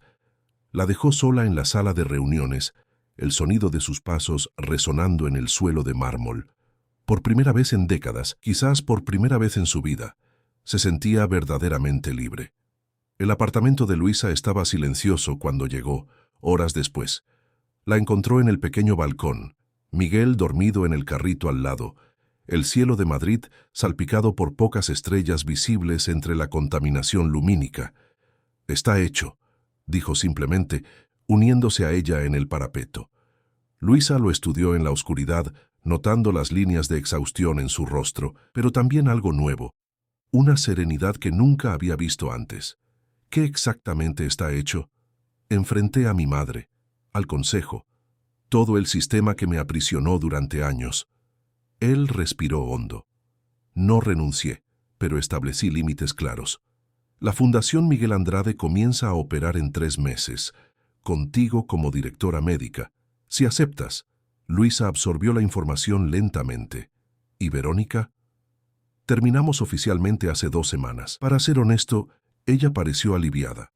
La dejó sola en la sala de reuniones, el sonido de sus pasos resonando en el suelo de mármol. Por primera vez en décadas, quizás por primera vez en su vida, se sentía verdaderamente libre. El apartamento de Luisa estaba silencioso cuando llegó, horas después. La encontró en el pequeño balcón, Miguel dormido en el carrito al lado, el cielo de Madrid salpicado por pocas estrellas visibles entre la contaminación lumínica. «Está hecho», dijo simplemente, uniéndose a ella en el parapeto. Luisa lo estudió en la oscuridad, notando las líneas de exhaustión en su rostro, pero también algo nuevo, una serenidad que nunca había visto antes. «¿Qué exactamente está hecho?» «Enfrenté a mi madre, al consejo, todo el sistema que me aprisionó durante años». Él respiró hondo. «No renuncié, pero establecí límites claros. La Fundación Miguel Andrade comienza a operar en 3 meses, contigo como directora médica. Si aceptas». Luisa absorbió la información lentamente. «¿Y Verónica?» «Terminamos oficialmente hace 2 semanas. Para ser honesto, ella pareció aliviada.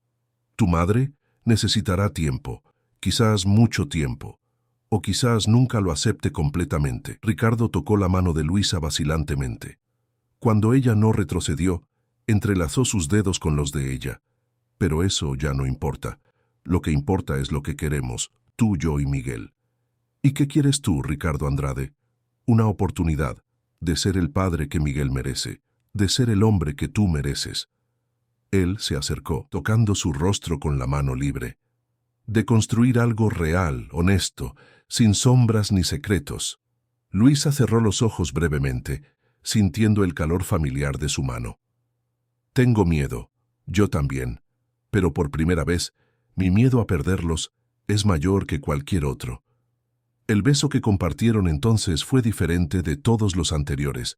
Tu madre necesitará tiempo, quizás mucho tiempo, o quizás nunca lo acepte completamente». Ricardo tocó la mano de Luisa vacilantemente. Cuando ella no retrocedió, entrelazó sus dedos con los de ella. «Pero eso ya no importa. Lo que importa es lo que queremos, tú, yo y Miguel». «¿Y qué quieres tú, Ricardo Andrade?» «Una oportunidad de ser el padre que Miguel merece, de ser el hombre que tú mereces». Él se acercó, tocando su rostro con la mano libre. «De construir algo real, honesto, sin sombras ni secretos». Luisa cerró los ojos brevemente, sintiendo el calor familiar de su mano. «Tengo miedo, yo también, pero por primera vez, mi miedo a perderlos es mayor que cualquier otro». El beso que compartieron entonces fue diferente de todos los anteriores.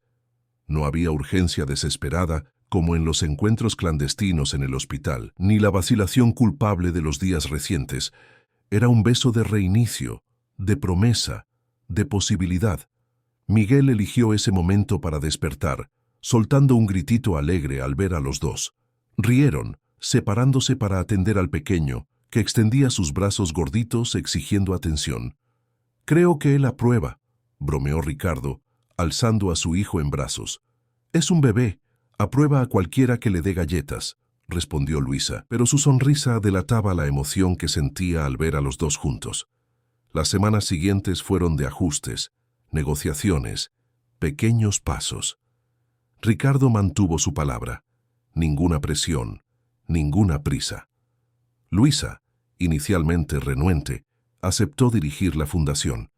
No había urgencia desesperada como en los encuentros clandestinos en el hospital, ni la vacilación culpable de los días recientes. Era un beso de reinicio, de promesa, de posibilidad. Miguel eligió ese momento para despertar, soltando un gritito alegre al ver a los dos. Rieron, separándose para atender al pequeño, que extendía sus brazos gorditos exigiendo atención. «Creo que él aprueba», bromeó Ricardo, alzando a su hijo en brazos. «Es un bebé, aprueba a cualquiera que le dé galletas», respondió Luisa, pero su sonrisa delataba la emoción que sentía al ver a los dos juntos. Las semanas siguientes fueron de ajustes, negociaciones, pequeños pasos. Ricardo mantuvo su palabra. Ninguna presión, ninguna prisa. Luisa, inicialmente renuente, aceptó dirigir la fundación,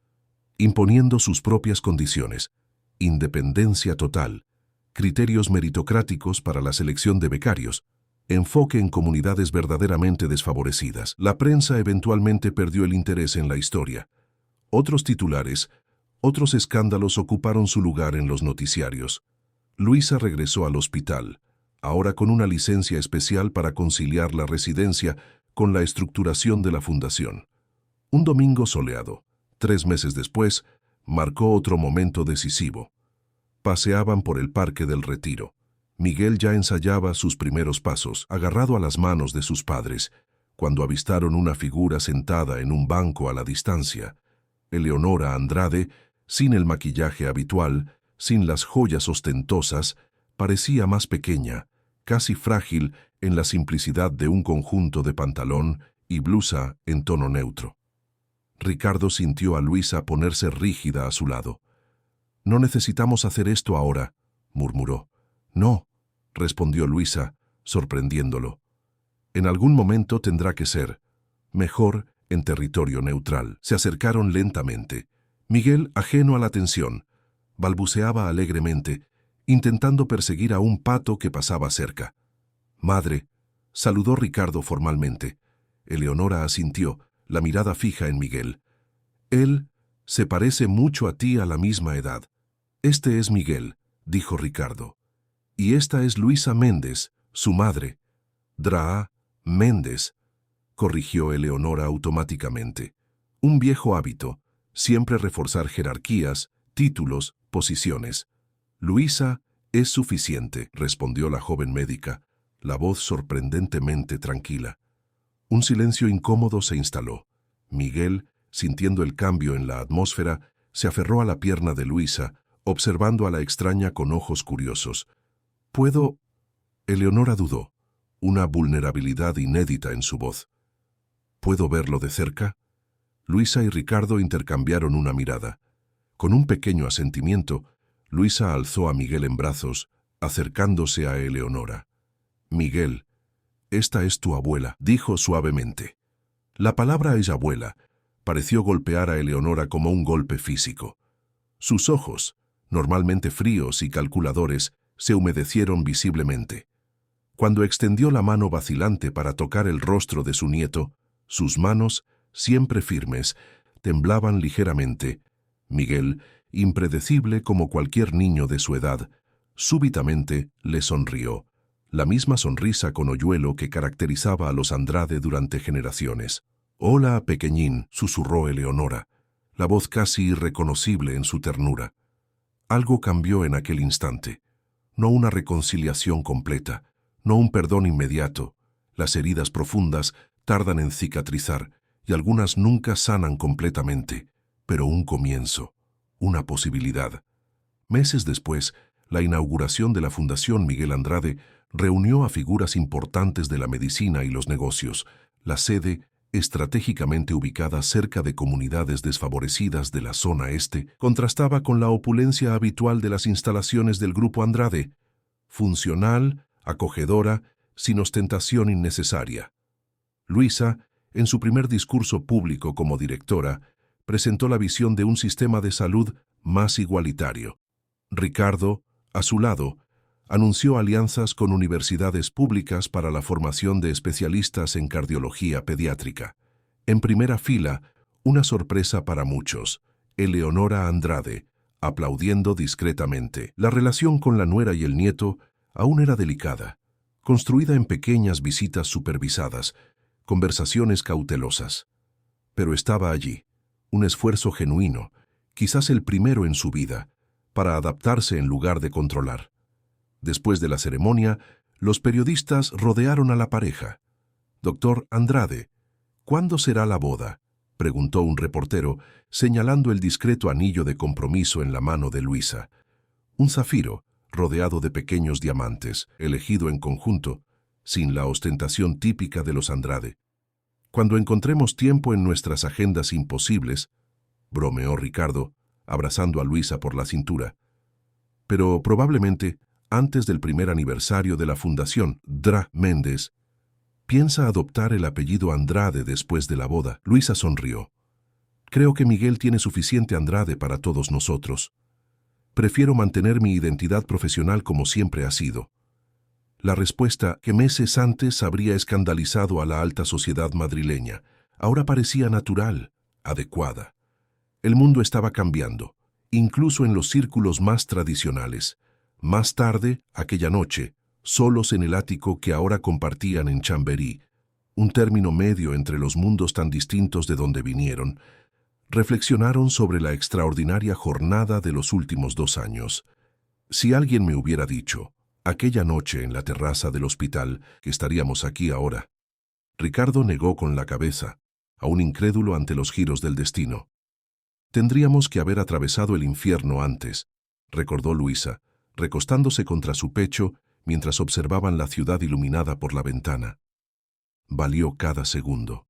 imponiendo sus propias condiciones, independencia total, criterios meritocráticos para la selección de becarios, enfoque en comunidades verdaderamente desfavorecidas. La prensa eventualmente perdió el interés en la historia. Otros titulares, otros escándalos ocuparon su lugar en los noticiarios. Luisa regresó al hospital, ahora con una licencia especial para conciliar la residencia con la estructuración de la fundación. Un domingo soleado, 3 meses después, marcó otro momento decisivo. Paseaban por el Parque del Retiro. Miguel ya ensayaba sus primeros pasos, agarrado a las manos de sus padres, cuando avistaron una figura sentada en un banco a la distancia. Eleonora Andrade, sin el maquillaje habitual, sin las joyas ostentosas, parecía más pequeña, casi frágil en la simplicidad de un conjunto de pantalón y blusa en tono neutro. Ricardo sintió a Luisa ponerse rígida a su lado. «No necesitamos hacer esto ahora», murmuró. «No», respondió Luisa, sorprendiéndolo. «En algún momento tendrá que ser. Mejor en territorio neutral». Se acercaron lentamente. Miguel, ajeno a la tensión, balbuceaba alegremente, intentando perseguir a un pato que pasaba cerca. «Madre», saludó Ricardo formalmente. Eleonora asintió, la mirada fija en Miguel. «Él se parece mucho a ti a la misma edad». «Este es Miguel», dijo Ricardo. «Y esta es Luisa Méndez, su madre». «Draa Méndez», corrigió Eleonora automáticamente. Un viejo hábito, siempre reforzar jerarquías, títulos, posiciones. «Luisa es suficiente», respondió la joven médica, la voz sorprendentemente tranquila. Un silencio incómodo se instaló. Miguel, sintiendo el cambio en la atmósfera, se aferró a la pierna de Luisa, observando a la extraña con ojos curiosos. «¿Puedo...?» Eleonora dudó, una vulnerabilidad inédita en su voz. «¿Puedo verlo de cerca?» Luisa y Ricardo intercambiaron una mirada. Con un pequeño asentimiento, Luisa alzó a Miguel en brazos, acercándose a Eleonora. «Miguel, esta es tu abuela», dijo suavemente. La palabra «es abuela» pareció golpear a Eleonora como un golpe físico. Sus ojos, normalmente fríos y calculadores, se humedecieron visiblemente. Cuando extendió la mano vacilante para tocar el rostro de su nieto, sus manos, siempre firmes, temblaban ligeramente. Miguel, impredecible como cualquier niño de su edad, súbitamente le sonrió, la misma sonrisa con hoyuelo que caracterizaba a los Andrade durante generaciones. «Hola, pequeñín», susurró Eleonora, la voz casi irreconocible en su ternura. Algo cambió en aquel instante. No una reconciliación completa, no un perdón inmediato. Las heridas profundas tardan en cicatrizar y algunas nunca sanan completamente, pero un comienzo, una posibilidad. Meses después, la inauguración de la Fundación Miguel Andrade reunió a figuras importantes de la medicina y los negocios. La sede, estratégicamente ubicada cerca de comunidades desfavorecidas de la zona este, contrastaba con la opulencia habitual de las instalaciones del Grupo Andrade, funcional, acogedora, sin ostentación innecesaria. Luisa, en su primer discurso público como directora, presentó la visión de un sistema de salud más igualitario. Ricardo, a su lado, anunció alianzas con universidades públicas para la formación de especialistas en cardiología pediátrica. En primera fila, una sorpresa para muchos, Eleonora Andrade, aplaudiendo discretamente. La relación con la nuera y el nieto aún era delicada, construida en pequeñas visitas supervisadas, conversaciones cautelosas. Pero estaba allí, un esfuerzo genuino, quizás el primero en su vida, para adaptarse en lugar de controlar. Después de la ceremonia, los periodistas rodearon a la pareja. «Doctor Andrade, ¿cuándo será la boda?», preguntó un reportero, señalando el discreto anillo de compromiso en la mano de Luisa. Un zafiro, rodeado de pequeños diamantes, elegido en conjunto, sin la ostentación típica de los Andrade. «Cuando encontremos tiempo en nuestras agendas imposibles», bromeó Ricardo, abrazando a Luisa por la cintura. «Pero probablemente antes del primer aniversario de la Fundación Draa Méndez. ¿Piensa adoptar el apellido Andrade después de la boda?». Luisa sonrió. «Creo que Miguel tiene suficiente Andrade para todos nosotros. Prefiero mantener mi identidad profesional como siempre ha sido». La respuesta, que meses antes habría escandalizado a la alta sociedad madrileña, ahora parecía natural, adecuada. El mundo estaba cambiando, incluso en los círculos más tradicionales. Más tarde, aquella noche, solos en el ático que ahora compartían en Chamberí, un término medio entre los mundos tan distintos de donde vinieron, reflexionaron sobre la extraordinaria jornada de los últimos 2 años. Si alguien me hubiera dicho, aquella noche en la terraza del hospital, que estaríamos aquí ahora. Ricardo negó con la cabeza, aún incrédulo ante los giros del destino. Tendríamos que haber atravesado el infierno antes, recordó Luisa, recostándose contra su pecho mientras observaban la ciudad iluminada por la ventana. Valió cada segundo.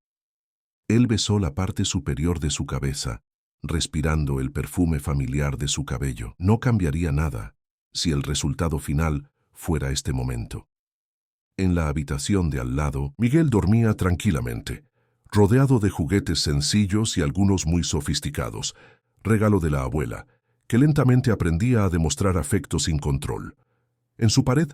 Él besó la parte superior de su cabeza, respirando el perfume familiar de su cabello. No cambiaría nada si el resultado final fuera este momento. En la habitación de al lado, Miguel dormía tranquilamente, rodeado de juguetes sencillos y algunos muy sofisticados, regalo de la abuela, que lentamente aprendía a demostrar afecto sin control. En su pared,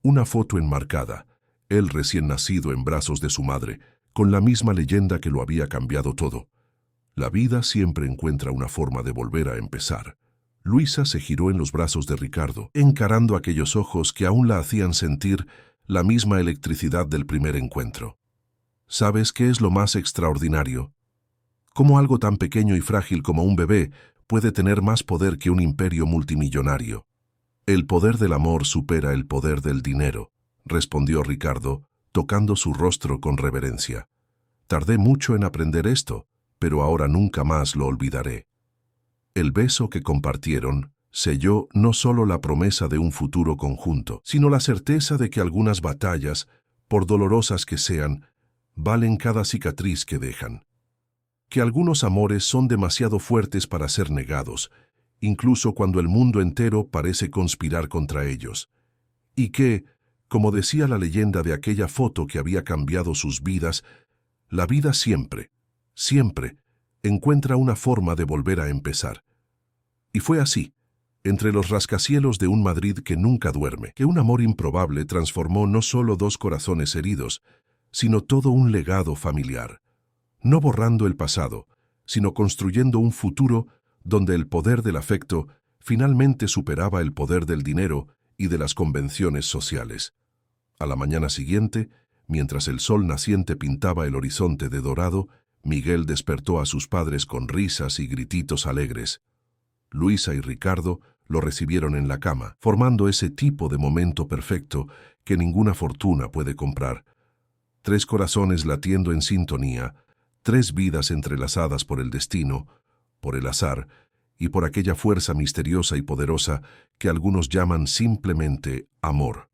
una foto enmarcada, él recién nacido en brazos de su madre, con la misma leyenda que lo había cambiado todo. La vida siempre encuentra una forma de volver a empezar. Luisa se giró en los brazos de Ricardo, encarando aquellos ojos que aún la hacían sentir la misma electricidad del primer encuentro. ¿Sabes qué es lo más extraordinario? Cómo algo tan pequeño y frágil como un bebé puede tener más poder que un imperio multimillonario. El poder del amor supera el poder del dinero, respondió Ricardo, tocando su rostro con reverencia. Tardé mucho en aprender esto, pero ahora nunca más lo olvidaré. El beso que compartieron selló no solo la promesa de un futuro conjunto, sino la certeza de que algunas batallas, por dolorosas que sean, valen cada cicatriz que dejan. Que algunos amores son demasiado fuertes para ser negados, incluso cuando el mundo entero parece conspirar contra ellos. Y que, como decía la leyenda de aquella foto que había cambiado sus vidas, la vida siempre, siempre, encuentra una forma de volver a empezar. Y fue así, entre los rascacielos de un Madrid que nunca duerme, que un amor improbable transformó no solo 2 corazones heridos, sino todo un legado familiar. No borrando el pasado, sino construyendo un futuro donde el poder del afecto finalmente superaba el poder del dinero y de las convenciones sociales. A la mañana siguiente, mientras el sol naciente pintaba el horizonte de dorado, Miguel despertó a sus padres con risas y grititos alegres. Luisa y Ricardo lo recibieron en la cama, formando ese tipo de momento perfecto que ninguna fortuna puede comprar. 3 corazones latiendo en sintonía, 3 vidas entrelazadas por el destino, por el azar y por aquella fuerza misteriosa y poderosa que algunos llaman simplemente amor.